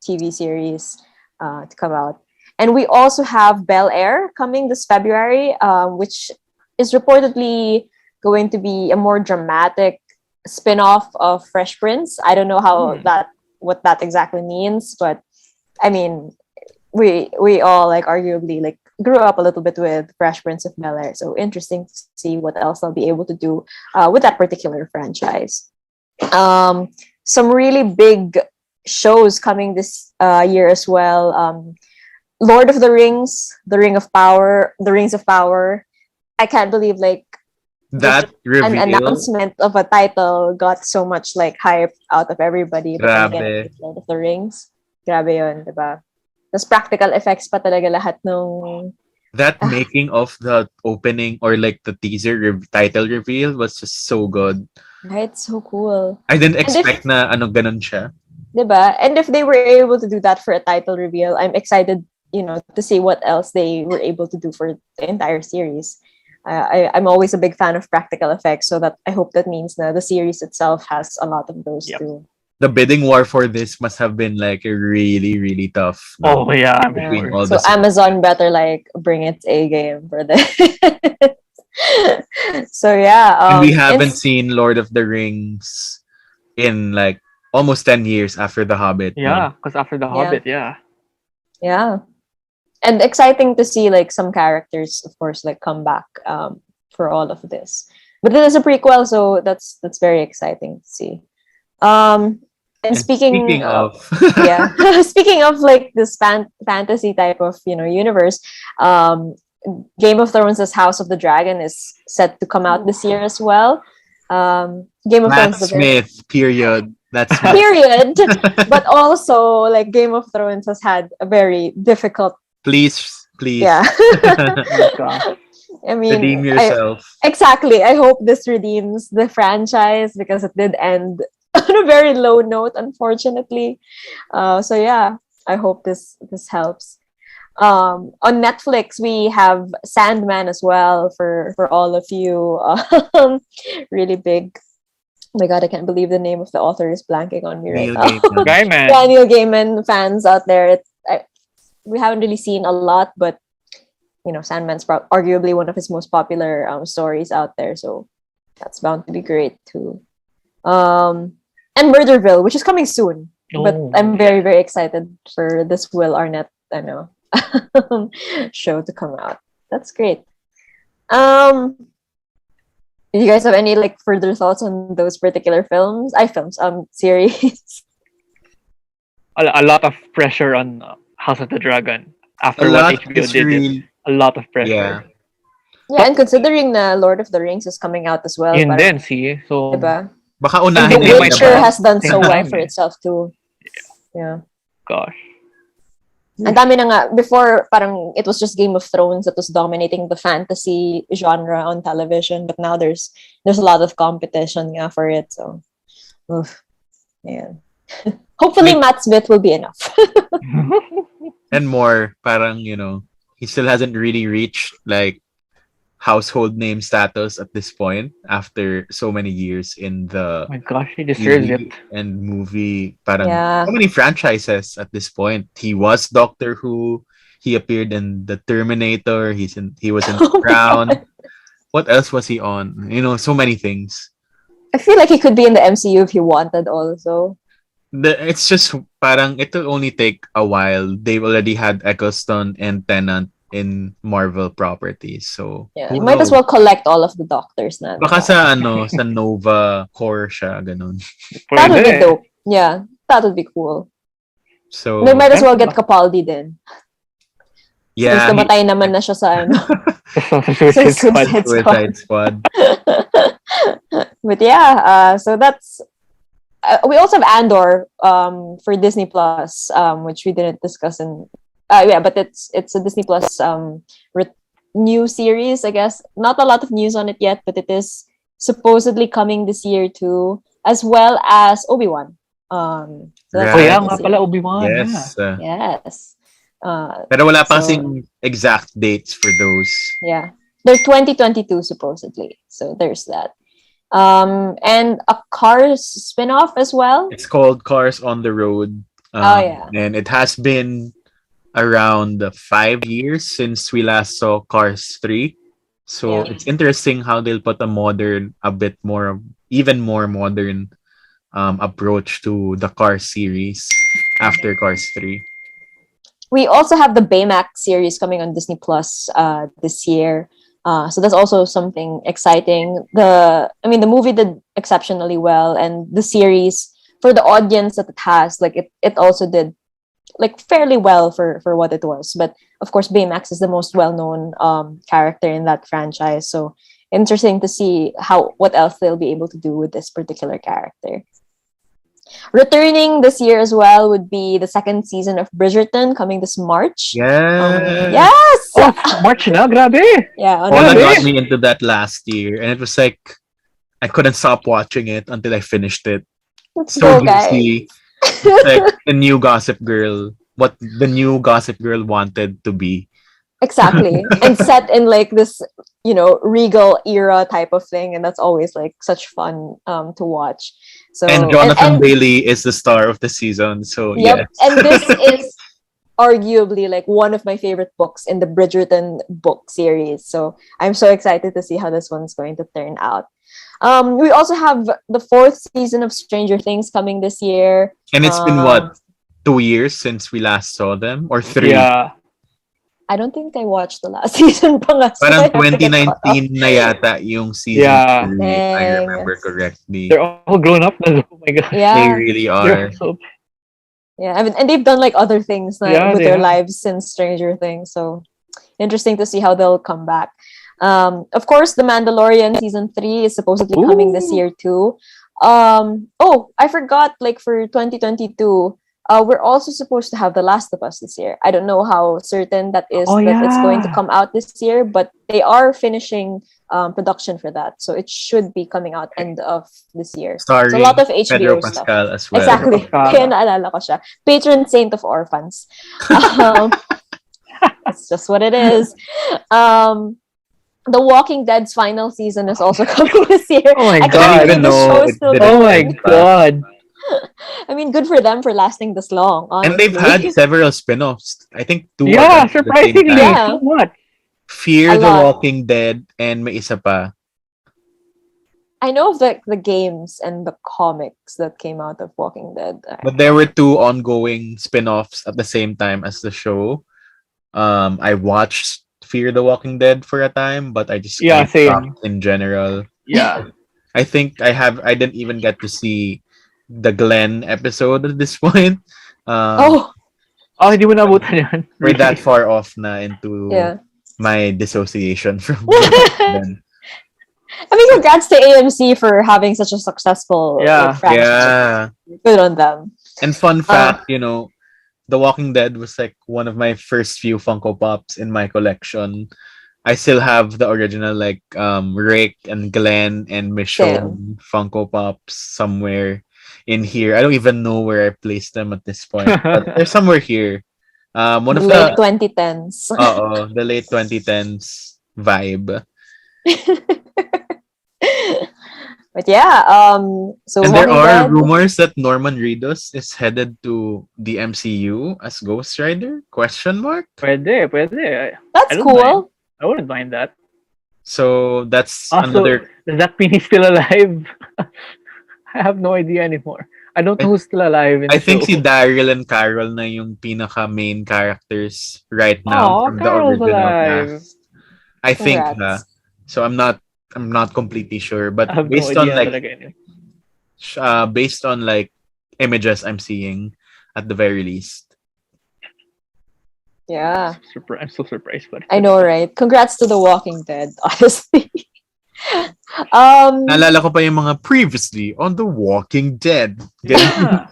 TV series to come out. And we also have Bel Air coming this February, which is reportedly going to be a more dramatic spin-off of Fresh Prince. I don't know what that exactly means, but I mean, we all like arguably like grew up a little bit with Fresh Prince of Bel Air, so interesting to see what else they'll be able to do with that particular franchise. Some really big shows coming this year as well. Lord of the Rings, The Rings of Power. I can't believe like That reveal. an announcement of a title got so much like hype out of everybody. But then again, Grabe. it's Lord of the Rings. Grabe yun, diba? Tapos practical effects pa talaga lahat nung... That making of the opening or like the teaser title reveal was just so good. Right? So cool. I didn't And expect na ganon siya. Diba? And if they were able to do that for a title reveal, I'm excited, to see what else they were able to do for the entire series. I'm always a big fan of practical effects, so that I hope that means that the series itself has a lot of those too. The bidding war for this must have been like really, really tough. Oh, yeah. I'm Between sure. all So the Amazon better like bring its A game for this. So yeah, and we haven't seen Lord of the Rings in like almost 10 years after The Hobbit. Yeah, because after The Hobbit, yeah. Yeah. And exciting to see like some characters, of course, like come back for all of this. But it is a prequel, so that's very exciting to see. And speaking of yeah, speaking of like this fantasy type of universe, Game of Thrones' House of the Dragon is set to come out this year as well. Game of Matt Thrones, Smith, period. That's period. But also like Game of Thrones has had a very difficult. please. Yeah. God. I mean, Redeem yourself. exactly. I hope this redeems the franchise because it did end on a very low note, unfortunately. So yeah, I hope this helps. On Netflix, we have Sandman as well for all of you. Really big. Oh my God, I can't believe the name of the author is blanking on me right Neil now. Gaiman. Guy, man. Yeah, Neil Gaiman fans out there. We haven't really seen a lot, but Sandman's arguably one of his most popular stories out there, so that's bound to be great too. And Murderville, which is coming soon, but Oh. I'm very, very excited for this Will Arnett, show to come out. That's great. Did you guys have any like further thoughts on those particular series? A lot of pressure on House of the Dragon after A what lot HBO is did. real. A lot of pressure. Yeah. Yeah, and considering the Lord of the Rings is coming out as well, Yun parang- din, see? So, diba? Baka And unahin The nila Witcher diba? has done so Same well time, for eh. itself too. Yeah. gosh. Ang dami na nga, before parang it was just Game of Thrones that was dominating the fantasy genre on television, but now there's a lot of competition nga for it, so oof. Yeah. Hopefully Matt Smith will be enough. And more, parang, he still hasn't really reached like household name status at this point after so many years in the Oh my gosh, he deserves TV it. and movie. Parang Yeah. so many franchises at this point. He was Doctor Who. He appeared in the Terminator. He was in The Oh my Crown. God. What else was he on? So many things. I feel like he could be in the MCU if he wanted also. It's just parang it will only take a while. They've already had Eccleston and Tennant in Marvel properties. So Yeah, who you might as knows? well collect all of the doctors na. Baka sa Nova core siya, ganun. That would be Pwede. dope. Yeah, that would be cool. So, They might as well Ganun get Capaldi then. yeah, Since namatay naman na siya sa ano. Sa Suicide Squad. Suicide Suicide Squad. But yeah, so that's we also have Andor for Disney Plus, which we didn't discuss in yeah, but it's a Disney Plus new series, I guess. Not a lot of news on it yet, but it is supposedly coming this year too, as well as Obi-Wan. So that's Right. Oh yeah, this nga year. pala, Obi-Wan. Yeah. Yes. Yes. Pero wala pa So- kasing exact dates for those. Yeah. They're 2022 supposedly. So there's that. And a Cars spin-off as well. It's called Cars on the Road. Oh, yeah. And it has been around 5 years since we last saw Cars 3. So Yeah. it's interesting how they'll put even more modern approach to the Cars series after Cars 3. We also have the Baymax series coming on Disney Plus this year. So that's also something exciting. The movie did exceptionally well, and the series, for the audience that it has, like it also did like fairly well for what it was. But of course, Baymax is the most well-known character in that franchise. So interesting to see what else they'll be able to do with this particular character. Returning this year as well would be the second season of Bridgerton coming this March. Yeah. Yes! Oh, March na, grabe. Yeah, on Paula Grabe. got me into that last year, and it was like I couldn't stop watching it until I finished it. let's So go, guys. juicy. It's like the new Gossip Girl. What the new Gossip Girl wanted to be. Exactly. And set in like this, regal era type of thing. And that's always like such fun to watch. So And Jonathan Bailey is the star of the season. So yep. yes. And this is arguably like one of my favorite books in the Bridgerton book series. So I'm so excited to see how this one's going to turn out. We also have the fourth season of Stranger Things coming this year. And it's been what, 2 years since we last saw them, or 3? Yeah. I don't think I watched the last season pa nga. So I Parang have to get caught up. 2019 na yata yung season Yeah. 3, I Dang. remember correctly. They're all grown up na. Oh my god. They Yeah. really They're are. so Yeah, and they've done like other things Yeah, with they their have. lives since Stranger Things. So interesting to see how they'll come back. Of course, The Mandalorian season 3 is supposedly coming this Ooh. year too. I forgot. Like for 2022, we're also supposed to have The Last of Us this year. I don't know how certain that is Oh, that it's going to yeah. come out this year, but they are finishing production for that, so it should be coming out end of this year. Starring So a lot of HBO Pedro stuff. Pascal as well. Exactly. Pascal. Kaya naalala ko siya. Patron saint of orphans. That's just what it is. The Walking Dead's final season is also coming this year. Oh my I God. can't I didn't believe the know show's it still didn't Oh my going. god. I mean, good for them for lasting this long. Honestly. And they've had several spin-offs. I think 2 Yeah, at the same surprisingly. time. Yeah. So much. Fear A the lot. Walking Dead and may isa pa. I know of the games and the comics that came out of Walking Dead. But there were 2 ongoing spin-offs at the same time as the show. I watched Fear the Walking Dead for a time, but I just Yeah, kinda same. stopped in general. Yeah. I think I didn't even get to see the Glenn episode at this point. Oh, Oh, hindi mo nabutan yan. We're that far off na into yeah. my dissociation from Glenn. I mean, congrats to AMC for having such a successful Yeah. franchise. Yeah. Good on them. And fun fact, The Walking Dead was like one of my first few Funko Pops in my collection. I still have the original like Rick and Glenn and Michonne Funko Pops somewhere in here. I don't even know where I placed them at this point, but they're somewhere here. One of Late the 2010s. the late 2010s vibe. But yeah, so And there Walking are Dead. rumors that Norman Reedus is headed to the MCU as Ghost Rider? Question mark. Pwede. I That's don't mind. cool. I wouldn't mind that. So that's Also, another. does that mean he's still alive? I have no idea anymore. I don't know who's still alive in I the think show. si Daryl and Carol na yung pinaka main characters right now Oh, from the Carol's original alive. cast. I think Congrats. so I'm not completely sure, but I have no based on idea like talaga anyway. based on like images I'm seeing at the very least. Yeah, I'm so surprised. But I know, right? Congrats to The Walking Dead, honestly. Naalala ko pa yung mga previously on The Walking Dead. Yeah.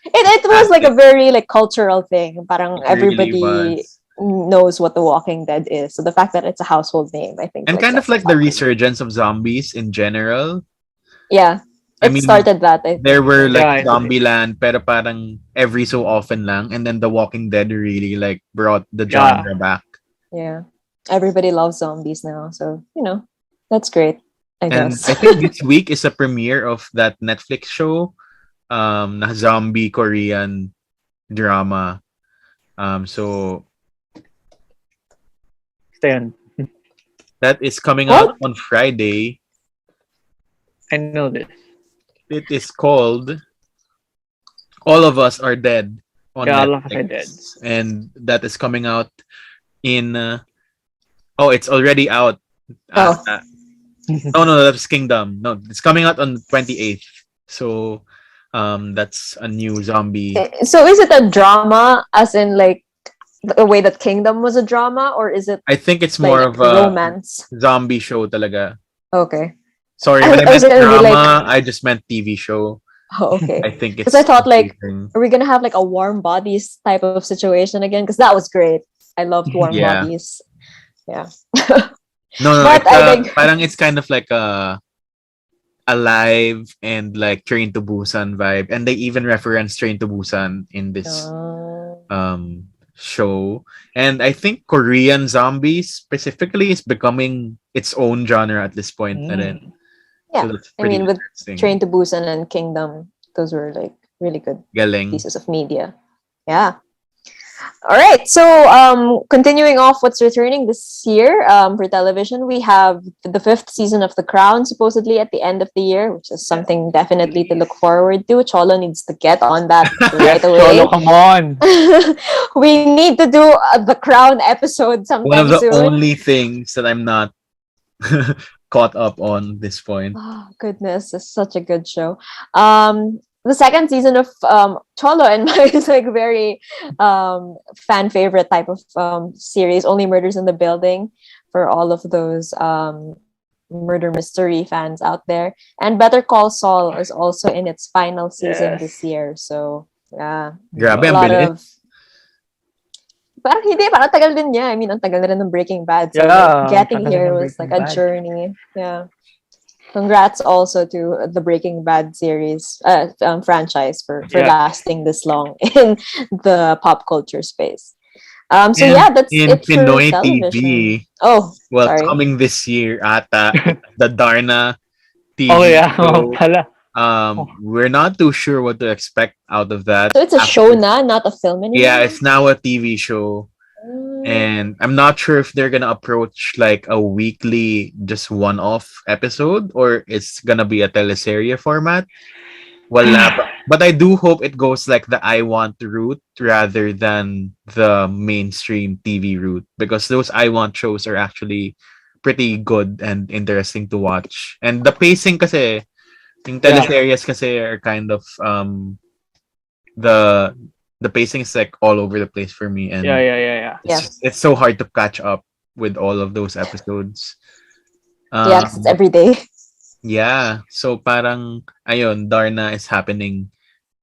it was like a very like cultural thing. Parang It really everybody was. knows what The Walking Dead is. So the fact that it's a household name, I think. And kind of like the justifies it. resurgence of zombies in general. Yeah, I it mean, started that. I think. There were like Yeah, Zombieland, pero parang every so often lang, and then The Walking Dead really like brought the genre back. Yeah, everybody loves zombies now, so that's great. I And guess. I think this week is a premiere of that Netflix show, na zombie Korean drama. So Stand. that is coming What? out on Friday. I know this. It is called All of Us Are Dead on Yeah, All Netflix. of Us Are Dead. And that is coming out in it's already out. Oh. No, that's Kingdom. No, it's coming out on 28th. So that's a new zombie. So is it a drama, as in like the way that Kingdom was a drama, or is it I think it's like more of a romance? zombie show talaga. Okay. Sorry, I when I was meant gonna be drama, I just meant TV show. Oh, okay. I think it's Because I thought like, confusing. are we gonna have like a Warm Bodies type of situation again? Because that was great. I loved Warm Yeah. Bodies. Yeah. No, But it's, I think parang it's kind of like a Alive and like Train to Busan vibe, and they even reference Train to Busan in this show. And I think Korean zombies specifically is becoming its own genre at this point. na rin. yeah. So that's I pretty mean, with interesting. Train to Busan and Kingdom, those were like really good Galing. pieces of media. Yeah. All right. So, continuing off what's returning this year for television, we have the 5th season of The Crown, supposedly at the end of the year, which is something definitely to look forward to. Cholo needs to get on that right away. Cholo, come on. We need to do The Crown episode sometime One of the soon. only things that I'm not caught up on this point. Oh, goodness, it's such a good show. The 2nd season of Cholo and my is like very fan favorite type of series, Only Murders in the Building, for all of those murder mystery fans out there. And Better Call Saul is also in its final season Yes. this year. So yeah, Grabe, a ang lot bilis. of. Parang hindi, parang tagal din niya. I mean, ang tagal na rin ng Breaking Bad. So Yeah, like, getting tagal here ng was like Breaking a Bad. journey. Yeah. Congrats also to the Breaking Bad series franchise for Yeah. lasting this long in the pop culture space. So And yeah, that's in it for Pinoy television. TV, Oh, well, sorry. coming this year ata, the Darna TV Oh, yeah. show. Pala. We're not too sure what to expect out of that. So it's a show na, not a film anymore. Yeah, it's now a TV show. And I'm not sure if they're gonna approach like a weekly, just one-off episode, or it's gonna be a teleserye format. Wala pa. But I do hope it goes like the I Want route rather than the mainstream TV route, because those I Want shows are actually pretty good and interesting to watch. And the pacing kasi, yung teleseries kasi are kind of the pacing is like all over the place for me, and Yeah. it's so hard to catch up with all of those episodes. Yeah, 'cause it's every day. Yeah, so parang ayun, Darna is happening,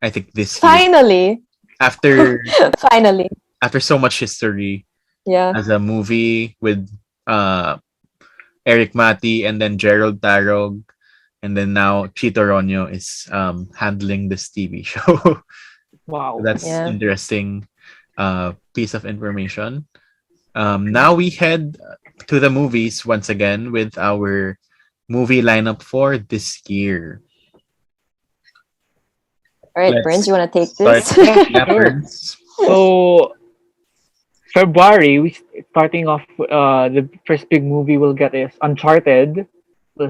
I think this year Finally. after Finally. after so much history Yeah. as a movie with Eric Mati and then Gerald Tarog, and then now Chito Ronyo is handling this TV show. Wow. That's Yeah. interesting piece of information. Now we head to the movies once again with our movie lineup for this year. All right, Let's Burns, you want to take start. this? Yeah, Burns. So February, we starting off. The first big movie we'll get is Uncharted,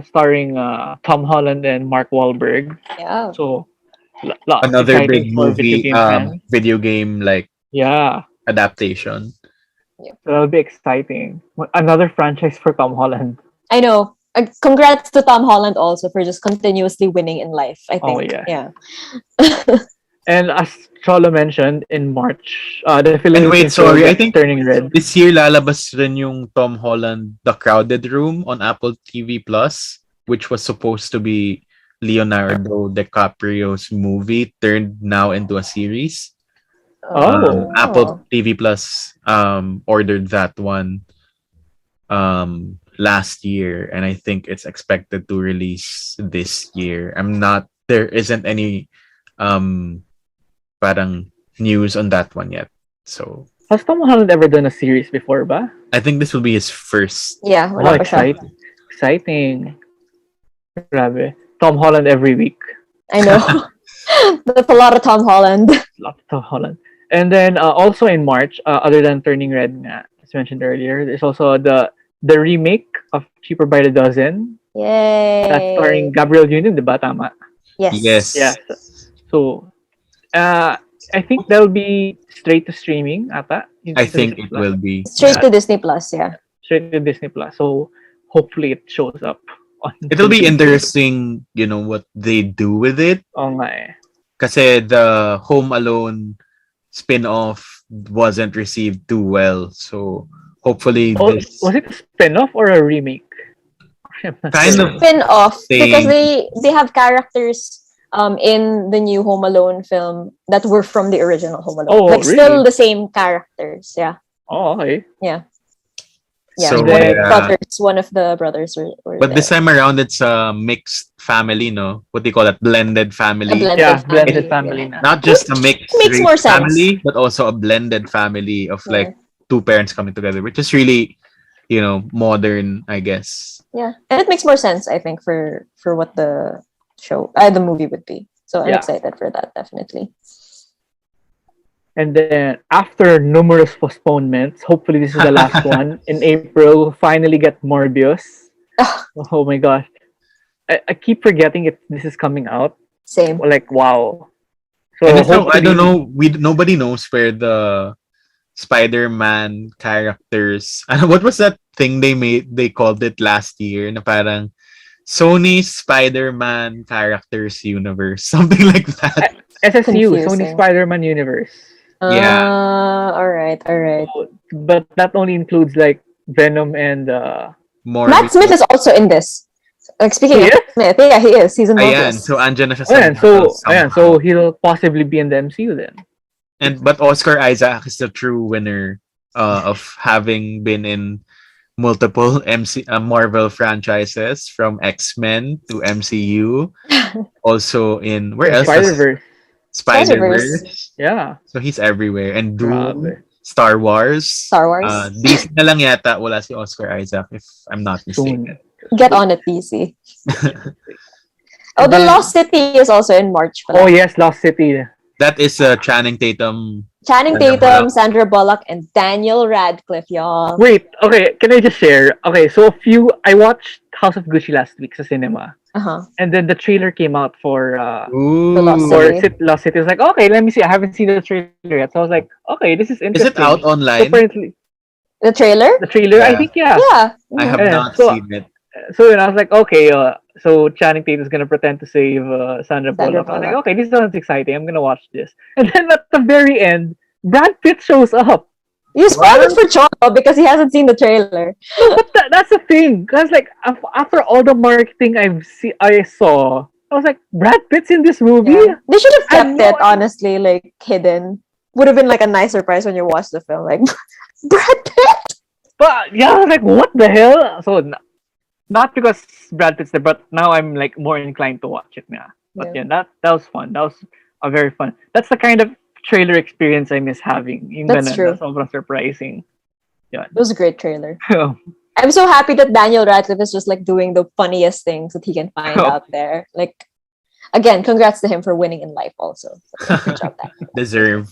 starring Tom Holland and Mark Wahlberg. Yeah. So lots Another exciting big for video movie, game fans. video game like Yeah, adaptation. so that'll be exciting. Another franchise for Tom Holland. I know. Congrats to Tom Holland also for just continuously winning in life, I Oh, think. yeah. Yeah. And as Cholo mentioned, in March, the And Philippines wait, sorry, will I get think Turning Red. this year lalabas rin yung Tom Holland The Crowded Room on Apple TV Plus, which was supposed to be Leonardo DiCaprio's movie turned now into a series. Oh. Apple TV Plus ordered that one last year, and I think it's expected to release this year. There isn't any parang news on that one yet. So Has Tom Holland ever done a series before, ba? I think this will be his first. Yeah. Oh, Wala pa siya. exciting. Grabe. Tom Holland every week. I know. That's a lot of Tom Holland. Lots of Tom Holland. And then also in March, other than Turning Red, nga, as mentioned earlier, there's also the remake of Cheaper by the Dozen. Yay. That's starring Gabriel Union, diba? Tama? Yes. Yes. Yeah. So, I think that'll be straight to streaming, ata. I think it will be. Straight to Disney Plus, yeah. Straight to Disney Plus. So, hopefully it shows up. It'll be interesting, what they do with it. Oo nga eh. Kasi the Home Alone spin-off wasn't received too well. So hopefully this Was it a spin-off or a remake? kind of Spin-off Same. because they have characters in the new Home Alone film that were from the original Home Alone. Oh, like really? still the same characters, yeah. Oh, okay. Yeah. Yeah, So, one of the yeah. brothers, one of the brothers were But this there. time around it's a mixed family, no? What do you call that? Blended family. A blended Yeah, family, blended family yeah. na. Not just a mixed Makes race more sense. family, but also a blended family of like two parents coming together, which is really, modern, I guess. Yeah, and it makes more sense, I think, for what the movie would be. So I'm Yeah. excited for that, definitely. And then after numerous postponements, hopefully this is the last one. In April, we'll finally get Morbius. Ah. Oh my gosh. I keep forgetting if this is coming out. Same. Like, wow. So And I hopefully- don't know. Nobody knows where the Spider-Man characters. What was that thing they made? They called it last year. Na parang Sony's Spider-Man characters universe, something like that. SSU, Confusing. Sony Spider-Man Universe. Yeah. All right. So, but that only includes like Venom and More. Matt Smith is also in this. Like speaking He of Matt Smith, yeah, he is. He's in Ayan, Morbius. so andyan na siya ayan, somehow. so he'll possibly be in the MCU then. But Oscar Isaac is the true winner of having been in multiple Marvel franchises, from X-Men to MCU. Also in where else? Spider-Verse. Spider-Verse. Yeah. So he's everywhere. And Doom, Grabe. Star Wars. Star Wars. DC na lang yata wala si Oscar Isaac, if I'm not mistaken. Get on it, DC. Oh, The then- Lost City is also in March. pala. Oh yes, Lost City. That is Channing Tatum. Channing Sandra Tatum, Bullock. Sandra Bullock, and Daniel Radcliffe, y'all. Wait, okay, can I just share? Okay, so I watched House of Gucci last week sa cinema. Uh-huh. And then the trailer came out for Ooh. Lost City. Lost City. I was like, okay, let me see. I haven't seen the trailer yet. So I was like, okay, this is Is interesting. it out So online? apparently, The trailer? the trailer, I Yeah. think, yeah. Yeah. I have Yeah, not so- seen it. So then I was like, okay, so Channing Tatum is gonna pretend to save Sandra Bullock. I was like, Bullock. okay, this sounds exciting. I'm gonna watch this. And then at the very end, Brad Pitt shows up. You spoiled it for Cholo because he hasn't seen the trailer. But that's the thing. Cause like after all the marketing I saw, I was like, Brad Pitt's in this movie. Yeah. They should have I kept know it, honestly, like hidden. Would have been like a nice surprise when you watch the film. Like, Brad Pitt? But yeah, I was like, what the hell? So not because Brad Pitt's there, but now I'm like more inclined to watch it now. But yeah, that was fun. That was a very fun. That's the kind of trailer experience I miss having. Yung That's ganun, true. na sobrang surprising. It was a great trailer. I'm so happy that Daniel Radcliffe is just like doing the funniest things that he can find out there. Like, again, congrats to him for winning in life also. So, good job, Daniel. Deserve.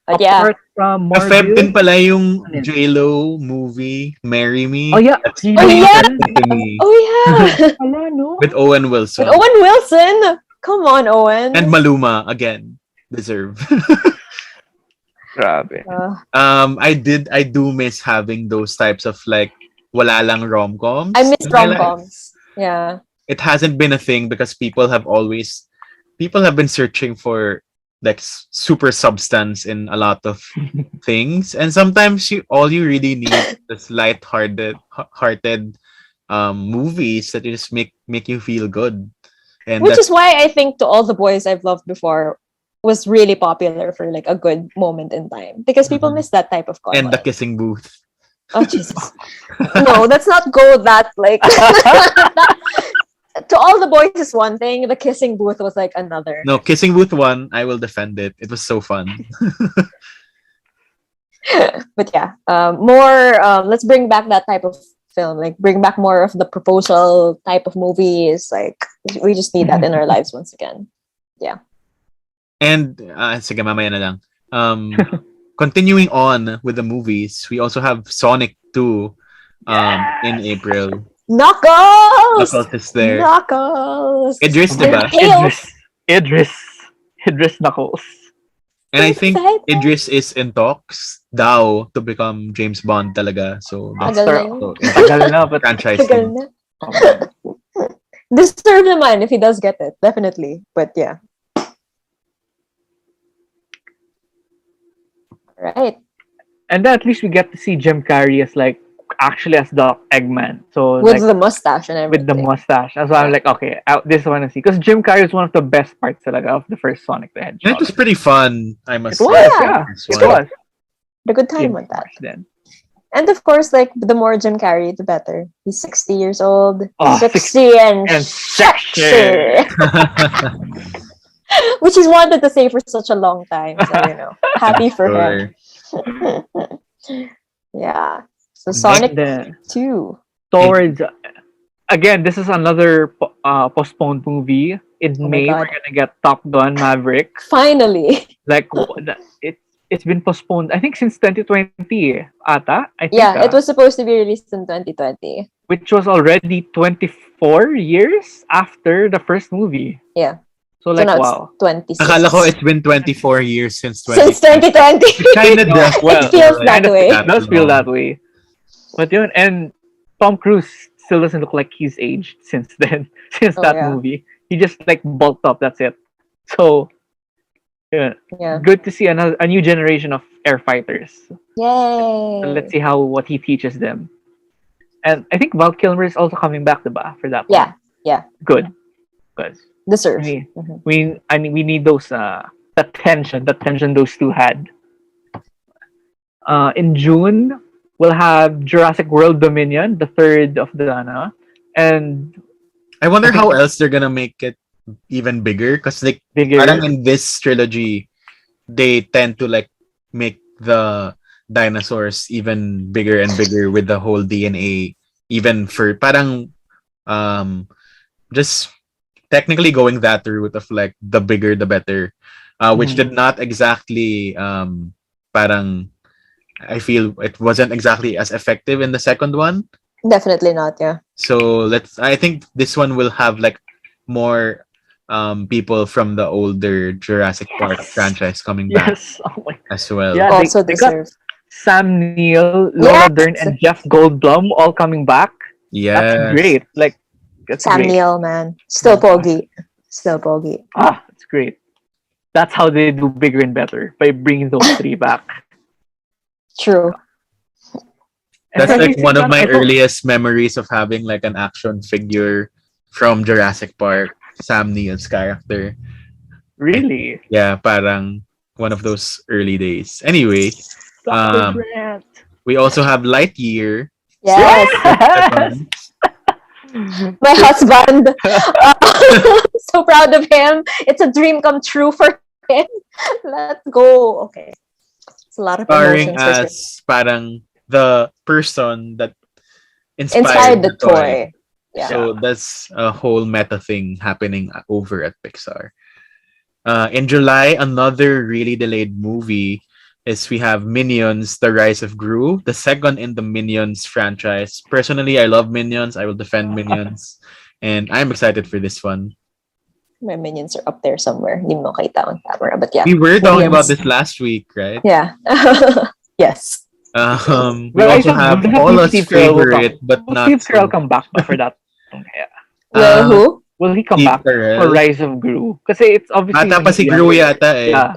But yeah, Apart from Feb Marvel, din pala yung J-Lo movie, Marry Me. oh yeah, That's he pretty yeah! interesting to me. oh yeah, Wala, no? With Owen Wilson. with Owen Wilson. Come on, Owen. And Maluma, again. Deserve. Grabe. I do miss having those types of like wala lang rom-coms. I miss in my life. rom-coms. Yeah. It hasn't been a thing because people have been searching for like super substance in a lot of things, and sometimes all you really need is light-hearted movies that just make you feel good. And Which is why I think To All the Boys I've Loved Before was really popular for like a good moment in time because people miss that type of content. and the kissing booth. Oh Jesus! No, let's not go that like. To All the Boys is one thing. The kissing booth was like another. No, kissing booth 1, I will defend it. It was so fun. But yeah, more. Let's bring back that type of film. Like bring back more of the proposal type of movies. Like we just need that in our lives once again. Yeah. And sige, mamaya na lang. Continuing on with the movies, we also have Sonic 2 in April. Knuckles! Knuckles is there. Knuckles! Idris, diba? Idris Knuckles. And I think Excited. Idris is in talks daw to become James Bond talaga. So that's Tagal na yun. so, Tagal na, but franchise Tagal thing. na. Deserve naman if he does get it. Definitely. But yeah. Right. and then at least we get to see Jim Carrey as like actually as the Eggman. So With like the mustache and everything. with the mustache. That's why I'm like, okay, this one to see because Jim Carrey is one of the best parts talaga of the first Sonic the And Hedgehog. it was pretty fun, I must It say. was, Yeah. yeah. This It one. was. The good time Jim with that. then. And of course, like, the more Jim Carrey, the better. He's 60 years old. Oh, 60 and sexy. sexy. Which he's wanted to say for such a long time. So, you know, happy for him. Yeah. So Sonic Then 2. towards again, this is another postponed movie. In Oh my May, God. we're gonna get Top Gun Maverick. Finally. Like it's been postponed. I think since 2020. Ata. I think. Yeah, it was supposed to be released in 2020. which was already 24 years after the first movie. Yeah. So So like now wow. it's 26. Akala ko it's been 24 years since Since 2020. 2020. Kind of Well, It feels that kind of- way. It does feel that way. But yun, and Tom Cruise still doesn't look like he's aged since then, since Oh, that yeah. movie. He just like bulked up, that's it. So yeah, Yeah. good to see a new generation of air fighters. Yay. Let's see what he teaches them. And I think Val Kilmer is also coming back, diba, for that one. Yeah. Yeah. Good. Because Deserve. we Mhm. we need those the tension those two had. In June we'll have Jurassic World Dominion, the third of the and I wonder how else they're gonna make it even bigger because like bigger. parang in this trilogy they tend to like make the dinosaurs even bigger and bigger with the whole DNA even for parang just technically going that route of like the bigger the better which did not exactly parang I feel it wasn't exactly as effective in the second one. Definitely not, yeah. So I think this one will have like more people from the older Jurassic Park franchise coming back Yes. Oh my. as well. Yeah, Also they got deserve. Sam Neill, Laura Dern, and Jeff Goldblum all coming back. Yes. That's great. Like that's Sam great. Neill, man. Still pogi. Still pogi. That's great. That's how they do bigger and better by bringing those three back. True. That's And like one of my I thought- earliest memories of having like an action figure from Jurassic Park, Sam Neill's character. Really? Yeah, parang one of those early days. Anyway, Dr. Um, Grant. we also have Lightyear. Yes. My husband. So proud of him. It's a dream come true for him. Let's go. Okay. So a lot of Starring emotions. For sure. as parang the person that Inspired the toy. Yeah. So that's a whole meta thing happening over at Pixar. In July, another really delayed movie is we have Minions: The Rise of Gru, the second in the Minions franchise. Personally, I love Minions. I will defend Minions, and I'm excited for this one. My minions are up there somewhere. Hindi mo makita on camera, but yeah. We were talking about Minions. this last week, right? Yeah. Yes. We Well, also I have think Paula's Steve Carell will favorite, but Will not Steve Carell so- come back ba for that? Yeah. Well, who? Will he come Steve back Carell. for Rise of Gru? Kasi it's obviously... Ata pa si Gru yata eh. Yeah.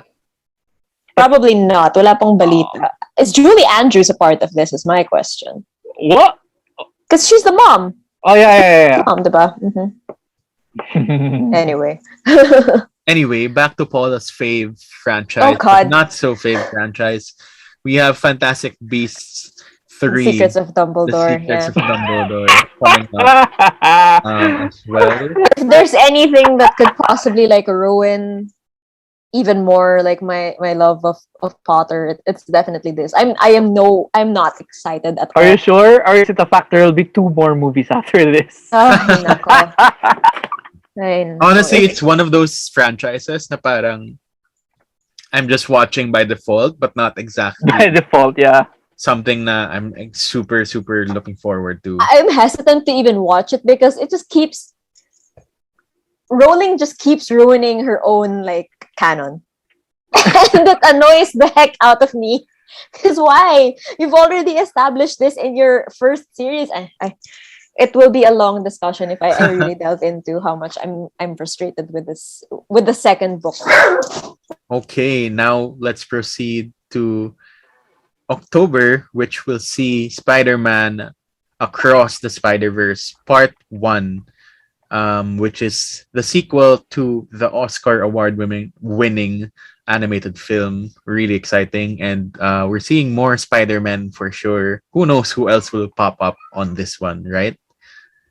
Probably not. Wala pang balita. Is Julie Andrews a part of this? Is my question. What? Because she's the mom. Oh, yeah. Mom, diba? Mhm. Anyway. Anyway, back to Paula's fave franchise. Oh, God. but Not so fave franchise. We have Fantastic Beasts 3. Secrets of The Dumbledore. Secrets Yeah. of Dumbledore coming up as well. If there's anything that could possibly like ruin even more like my love of Potter, it's definitely this. I'm not excited at all. Are you sure? Or is it the fact there will be 2 more movies after this? Ay, nako. Ay, nako. Honestly, it's one of those franchises na parang I'm just watching by default, but not exactly By default, yeah. something na I'm super, super looking forward to. I'm hesitant to even watch it because it just keeps Rowling just keeps ruining her own like canon. And that annoys the heck out of me. Because why? You've already established this in your first series. It will be a long discussion if I really delve into how much I'm frustrated with this with the second book. Okay, now let's proceed to October, which will see Spider-Man Across the Spider-Verse Part 1, which is the sequel to the Oscar award-winning animated film. Really exciting. And we're seeing more Spider-Man for sure. Who knows who else will pop up on this one, right?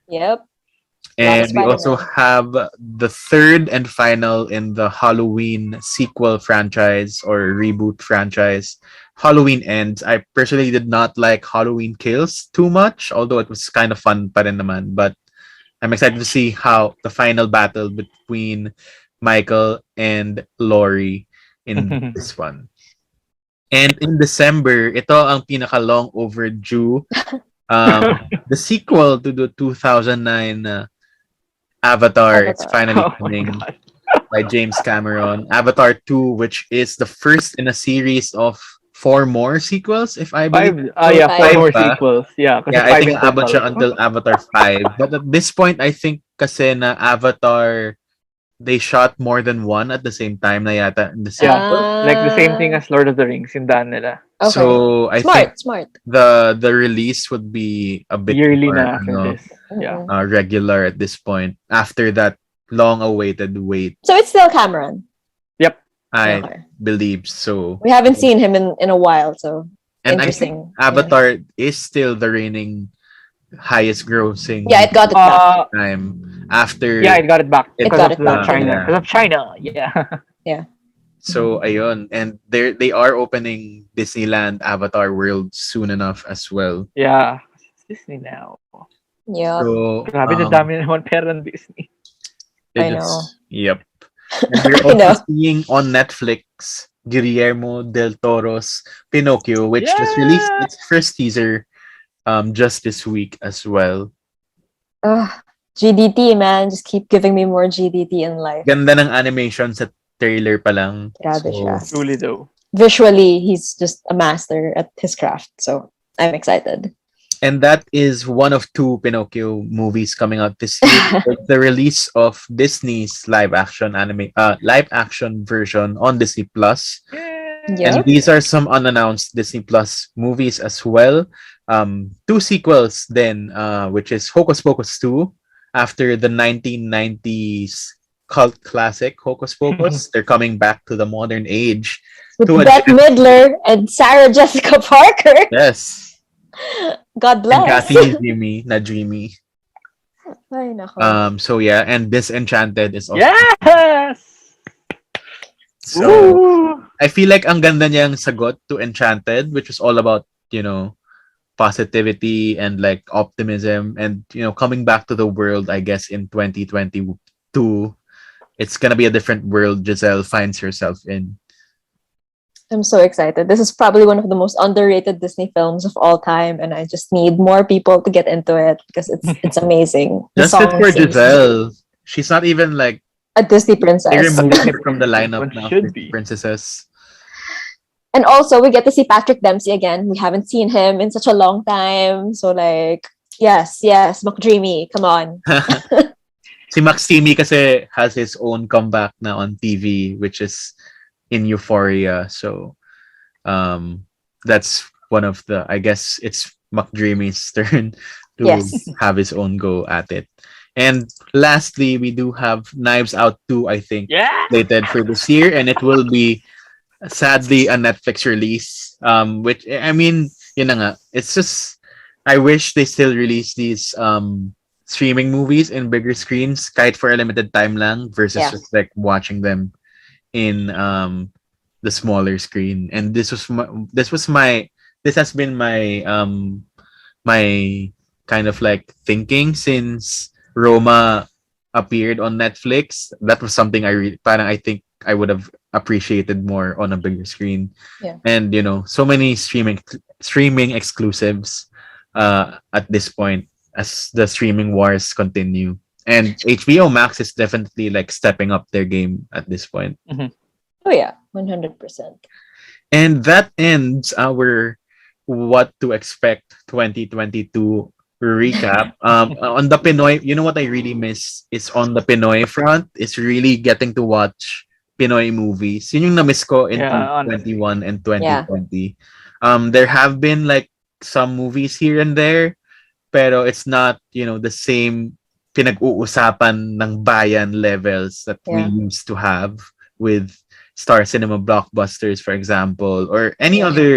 Yep. And we Spider-Man. also have the third and final in the Halloween sequel franchise or reboot franchise, Halloween Ends. I personally did not like Halloween Kills too much, although it was kind of fun pa rin naman. But I'm excited to see how the final battle between Michael and Laurie in this one. And in December, ito ang pinaka-long overdue. The sequel to the 2009 Avatar. It's finally Oh my coming God. by James Cameron. Avatar 2, which is the first in a series of 4 more sequels, if I believe. 5 yeah, 5 more pa. sequels. Yeah, kasi Yeah, 5 I think in total. abot siya until Avatar 5. But at this point, I think kasi na Avatar, they shot more than one at the same time na yata in the Yeah. sequel. Like the same thing as Lord of the Rings, yung daan nila. Okay. So I think Smart. the release would be a bit Yearly more, na after this. Yeah. regular at this point after that long-awaited wait. So it's still Cameron. I Okay. believe so. We haven't seen him in a while, so And I interesting. think Avatar is still the reigning highest grossing Yeah, it got it back. time after. Yeah, it got it back. It Because got of it back. China. Yeah. Because of China. Yeah. So ayun, and they are opening Disneyland Avatar World soon enough as well. Yeah. It's Disney now. Yeah. So Grabe na dami na naman pera ng Disney. they I just- Yep. And we're I know. also seeing on Netflix Guillermo del Toro's Pinocchio, which just released its first teaser just this week as well. GDT, man. Just keep giving me more GDT in life. Ganda ng animation sa trailer pa lang. Grabe siya. Truly though. Visually, he's just a master at his craft. So I'm excited. And that is one of 2 Pinocchio movies coming out this year. With the release of Disney's live action version on Disney Plus. Yeah. And these are some unannounced Disney Plus movies as well. 2 sequels then, which is Hocus Pocus 2 after the 1990s cult classic Hocus Pocus. They're coming back to the modern age. With to a- Bette Midler and Sarah Jessica Parker. Yes. God And bless. Kathy na Dreamy. Ay, nako. So yeah, and Disenchanted is also Yes! so Woo! I feel like ang ganda niyang sagot to Enchanted, which was all about, positivity and like optimism and, coming back to the world, I guess, in 2022. It's gonna be a different world Giselle finds herself in. I'm so excited. This is probably one of the most underrated Disney films of all time, and I just need more people to get into it because it's amazing. The Just it song for seems Giselle. She's not even like a Disney they princess. removed it from the lineup One now should for be. princesses. And also, we get to see Patrick Dempsey again. We haven't seen him in such a long time. So, like, yes, McDreamy, come on. Si Max Timmy kasi has his own comeback now on TV, which is in Euphoria. So that's one of the, I guess it's McDreamy's turn to Yes. have his own go at it. And lastly, we do have Knives Out 2, I think, Yeah. slated for this year, and it will be sadly a Netflix release. Which I mean, yun na nga. It's just I wish they still release these streaming movies in bigger screens, kahit for a limited time lang, versus Yeah. just like watching them in the smaller screen. And this has been my kind of like thinking since Roma appeared on Netflix. That was something parang I think I would have appreciated more on a bigger screen. Yeah. And so many streaming exclusives at this point as the streaming wars continue. And HBO Max is definitely like stepping up their game at this point. Oh, yeah, 100%. And that ends our what to expect 2022 recap. On the Pinoy, you know what I really miss is on the Pinoy front, is really getting to watch Pinoy movies. Yun yung na-miss ko in Yeah, 2021 and 2020. There have been like some movies here and there, pero it's not, the same pinag-uusapan ng bayan levels that we Yeah. used to have with Star Cinema blockbusters, for example, or any Yeah. other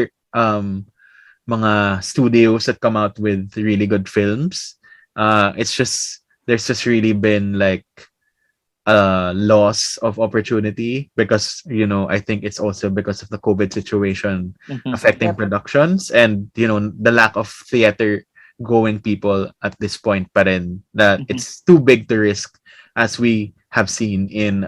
mga studios that come out with really good films. It's just there's just really been like a loss of opportunity because I think it's also because of the COVID situation affecting Yep. productions and the lack of theater going people at this point pa rin, that it's too big to risk, as we have seen in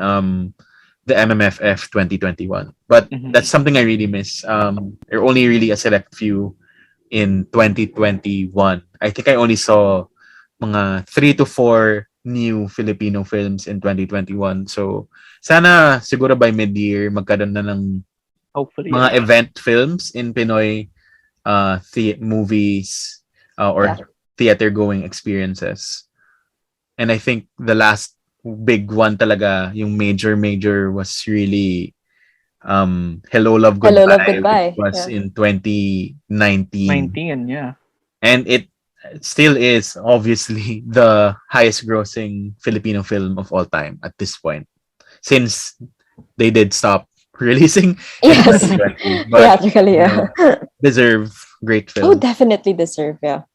the MMFF 2021. But that's something I really miss. There are only really a select few in 2021. I think I only saw mga 3 to 4 new Filipino films in 2021. So sana siguro by mid-year magkaroon na ng Hopefully. mga event films in Pinoy movies or theater going experiences. And I think the last big one talaga, yung major was really Hello Love Goodbye, Hello, Love, Goodbye. which was Yeah. in 2019. 19, yeah. And it still is obviously the highest grossing Filipino film of all time at this point, since they did stop releasing Yes. but Theatrically, yeah. deserve great Oh, film. definitely deserve, yeah.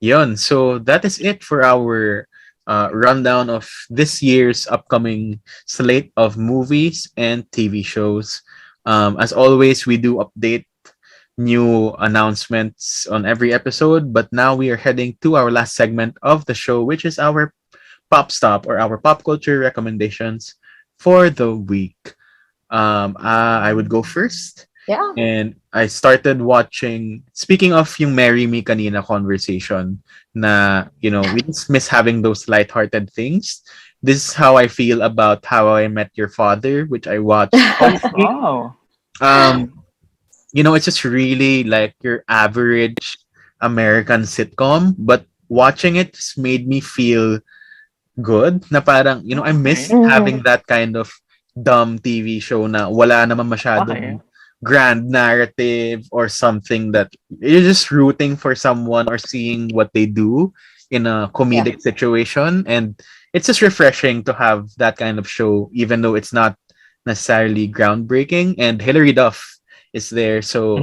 Yun. So that is it for our rundown of this year's upcoming slate of movies and TV shows. As always, we do update new announcements on every episode, but now we are heading to our last segment of the show, which is our pop stop or our pop culture recommendations for the week. I would go first. Yeah. And I started watching, speaking of yung Marry Me kanina conversation, na, we just miss having those lighthearted things. This is how I feel about How I Met Your Father, which I watched last week. Oh. It's just really like your average American sitcom, but watching it just made me feel good. Na parang, I miss Okay. having that kind of dumb TV show na wala naman masyadong grand narrative or something that you're just rooting for someone or seeing what they do in a comedic situation. And it's just refreshing to have that kind of show, even though it's not necessarily groundbreaking. And Hilary Duff is there, so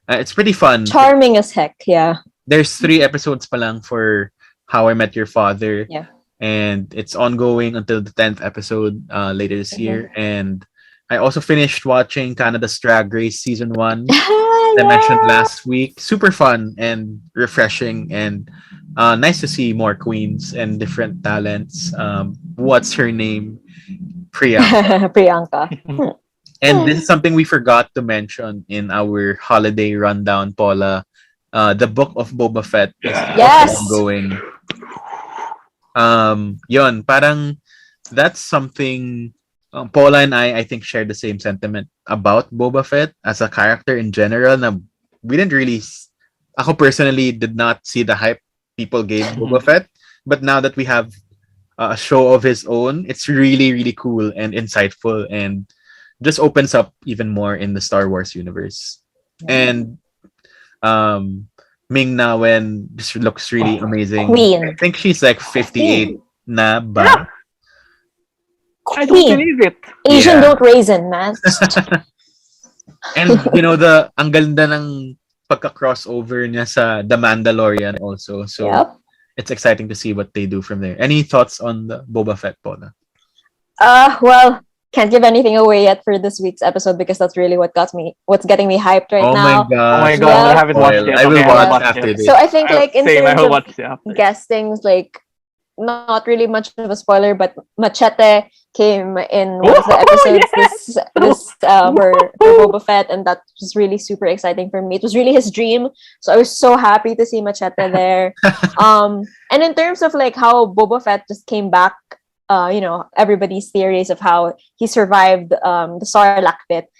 it's pretty fun. Charming as heck, yeah. There's 3 episodes pa lang for How I Met Your Father. Yeah. And it's ongoing until the 10th episode later this year. And I also finished watching Canada's Drag Race season 1. I mentioned last week. Super fun and refreshing, and nice to see more queens and different talents. What's her name? Priya. Priyanka. And this is something we forgot to mention in our holiday rundown, Paula. The book of Boba Fett is Yes. also ongoing. Yon, parang that's something Paula and I think share the same sentiment about Boba Fett as a character in general. Na we didn't really, ako personally did not see the hype people gave Boba Fett, but now that we have a show of his own, it's really, really cool and insightful, and just opens up even more in the Star Wars universe. And Ming Na Wen just looks really amazing. Queen. I think she's like 58 na ba? I don't Queen. believe it. Asian Yeah. don't raisin, man. And ang ganda ng pagka-crossover niya sa The Mandalorian also. So Yep. it's exciting to see what they do from there. Any thoughts on the Boba Fett, Paula? Well, can't give anything away yet for this week's episode because that's really what's getting me hyped right Oh now. my god. Oh my god, I Yeah. haven't watched it. I will Okay, I watch haven't after it. this. So I think like in Same, I terms will of watch it after. guestings, like not really much of a spoiler, but Machete came in one of the episodes this for Boba Fett, and that was really super exciting for me. It was really his dream, so I was so happy to see Machete there. And in terms of like how Boba Fett just came back, everybody's theories of how he survived the Sarlacc pit.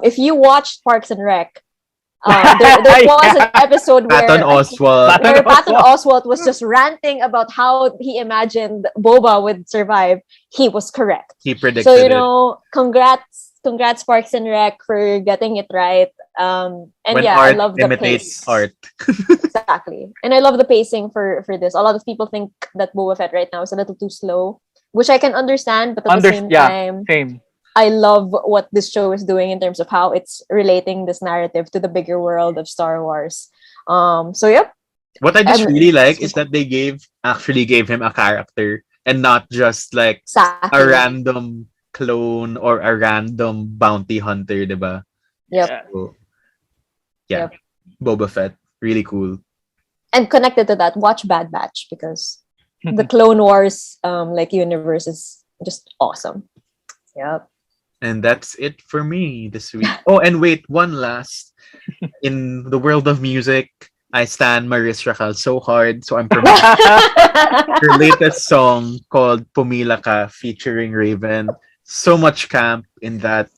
If you watched Parks and Rec, there was an episode where Patton Oswalt. Patton Oswalt was just ranting about how he imagined Boba would survive. He was correct. He predicted So it. congrats Parks and Rec for getting it right. And When yeah, art I love the imitates pace. art. Exactly, and I love the pacing for this. A lot of people think that Boba Fett right now is a little too slow, which I can understand, but at the same time, Same. I love what this show is doing in terms of how it's relating this narrative to the bigger world of Star Wars. So yep. What I just I'm- really like is that they actually gave him a character and not just like Exactly. a random clone or a random bounty hunter, diba? Yep. Yeah. So, yeah. Boba Fett, really cool. And connected to that, watch Bad Batch because the Clone Wars universe is just awesome. Yep. And that's it for me this week. Oh, and wait, one last. In the world of music, I stan Maris Racal so hard, so I'm promoting her latest song called Pumila Ka featuring Raven. So much camp in that,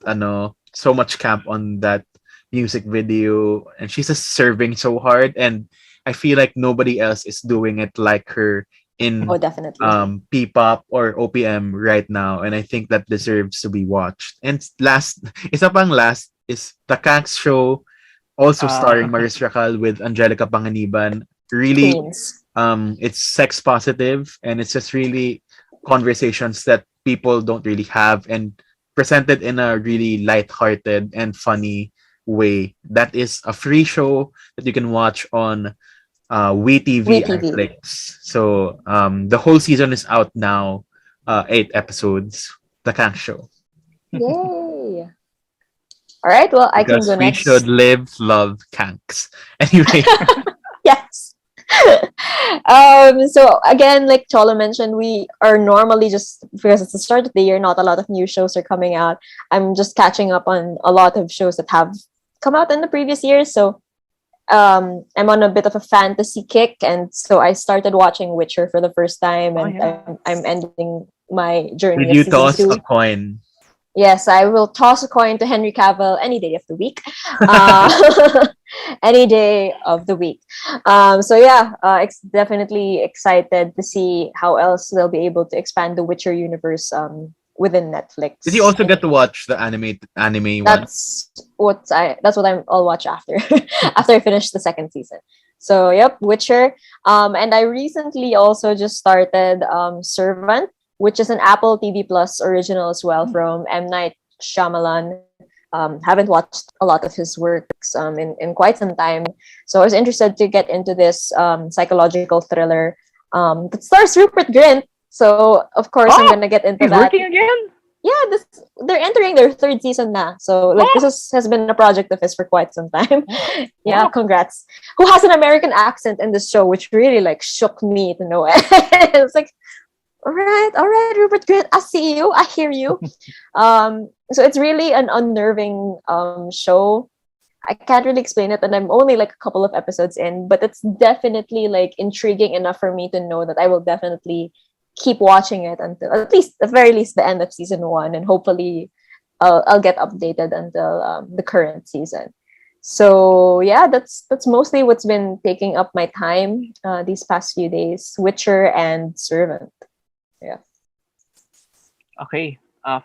so much camp on that music video, and she's just serving so hard, and I feel like nobody else is doing it like her in Oh, definitely. P-pop or OPM right now, and I think that deserves to be watched. And last is the Kanks show, also starring Maris Racal with Angelica Panganiban. Really, Queens. it's sex positive, and it's just really conversations that people don't really have, and presented in a really light-hearted and funny way. That is a free show that you can watch on WeTV WeTV. Netflix. So the whole season is out now, 8 episodes. The Kank Show. Yay. All right, well, I can Because go we next. should live, love Kanks. Anyway, Yes. So again, like Cholo mentioned, we are normally just because it's the start of the year, not a lot of new shows are coming out. I'm just catching up on a lot of shows that have come out in the previous years. So I'm on a bit of a fantasy kick, and so I started watching Witcher for the first time, and I'm ending my journey. did you of season toss 2. a coin? Yes, I will toss a coin to Henry Cavill any day of the week. Any day of the week. So yeah, definitely excited to see how else they'll be able to expand the Witcher universe within Netflix. Did you also get to watch the anime one? That's what I'll watch after after I finish the second season. So yep, Witcher. And I recently also just started Servant, which is an Apple TV Plus original as well from M. Night Shyamalan. Haven't watched a lot of his works in quite some time. So I was interested to get into this psychological thriller that stars Rupert Grint. So, of course, I'm going to get into He's that. working again? they're entering their third season now. So like has been a project of his for quite some time. Yeah, congrats. Who has an American accent in this show, which really like shook me to no end. It's like, all right, Rupert Grint, I see you, I hear you. So it's really an unnerving show. I can't really explain it, and I'm only like a couple of episodes in, but it's definitely like intriguing enough for me to know that I will definitely keep watching it until at the very least the end of season 1, and hopefully I'll get updated until the current season. So yeah, that's mostly what's been taking up my time these past few days: Witcher and Servant. Yeah. Okay,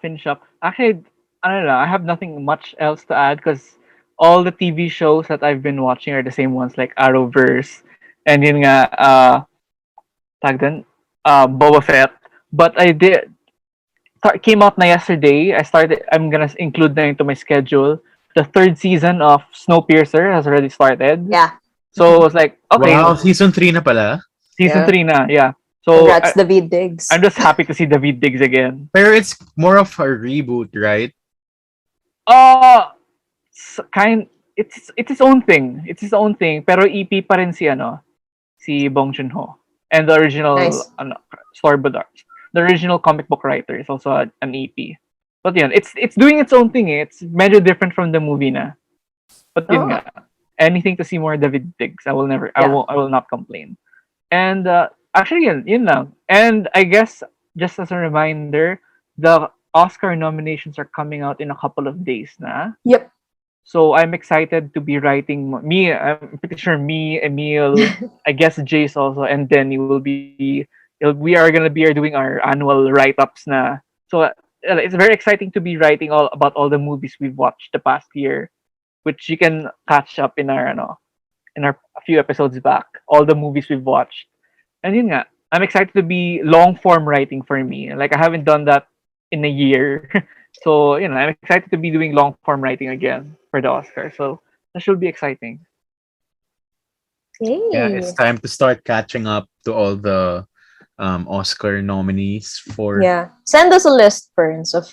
finish up. Actually, I don't know. I have nothing much else to add because all the TV shows that I've been watching are the same ones, like Arrowverse, and yun nga, tag din, Boba Fett. But I did came out na yesterday. I'm gonna include na into my schedule. The third season of Snowpiercer has already started. Yeah. So I was like, okay, Wow, season 3 na pala. season Yeah. 3 na, yeah. So Congrats, David Diggs. I'm just happy to see David Diggs again. Pero it's more of a reboot, right? It's its own thing. It's its own thing. Pero EP pa rin si Bong Joon-ho. And the original Nice. storyboard art. The original comic book writer is also an EP. But yun, it's doing its own thing. It's medyo different from the movie na. But yun nga, anything to see more David Diggs, I will not complain. And actually yun lang. And I guess just as a reminder, the Oscar nominations are coming out in a couple of days na. Yep. So I'm excited to be writing. I'm pretty sure me, Emil, I guess Jace also, and Denny we are gonna be doing our annual write-ups na. So it's very exciting to be writing all about all the movies we've watched the past year, which you can catch up in our a few episodes back. All the movies we've watched, and yun nga, I'm excited to be long form writing for me. Like I haven't done that in a year. So, I'm excited to be doing long form writing again for the Oscar. So, that should be exciting. Hey. Yeah, it's time to start catching up to all the Oscar nominees for. Yeah. Send us a list, Ferns, of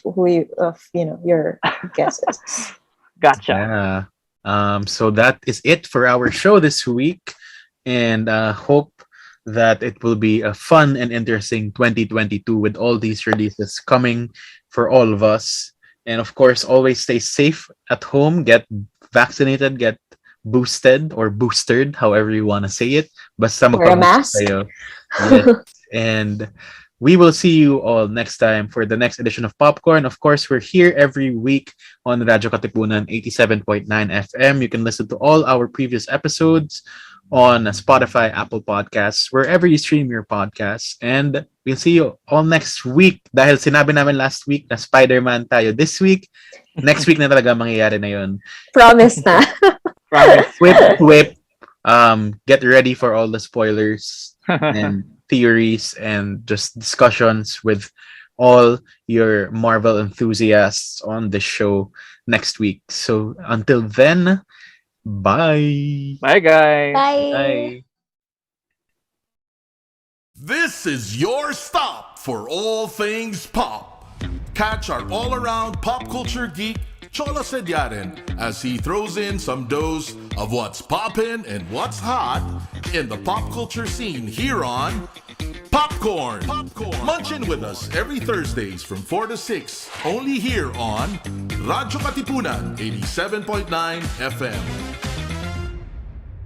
your guesses. Gotcha. Yeah. So that is it for our show this week, and hope that it will be a fun and interesting 2022 with all these releases coming for all of us. And of course, always stay safe at home, get vaccinated, get boosted or boosted, however you want to say it. Basta Wear a mask. kayo. Yes. And we will see you all next time for the next edition of Popcorn. Of course, we're here every week on radyo-katipunan 87.9 FM. You can listen to all our previous episodes on Spotify, Apple Podcasts, wherever you stream your podcasts. And we'll see you all next week. Dahil sinabi namin last week na Spider-Man tayo this week, next week na talaga mangyayari na yun. Promise na. Promise. Whip. Get ready for all the spoilers and theories and just discussions with all your Marvel enthusiasts on the show next week. So until then, bye. Bye, guys. Bye. This is your stop for all things pop. Catch our all-around pop culture geek, Cholo Sediaren, as he throws in some dose of what's poppin' and what's hot in the pop culture scene here on Popcorn. Munch in with us every Thursdays from 4 to 6, only here on radyo-katipunan 87.9 FM.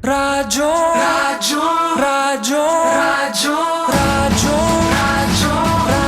Radyo, radyo, radyo, radyo, radyo, radyo, radyo.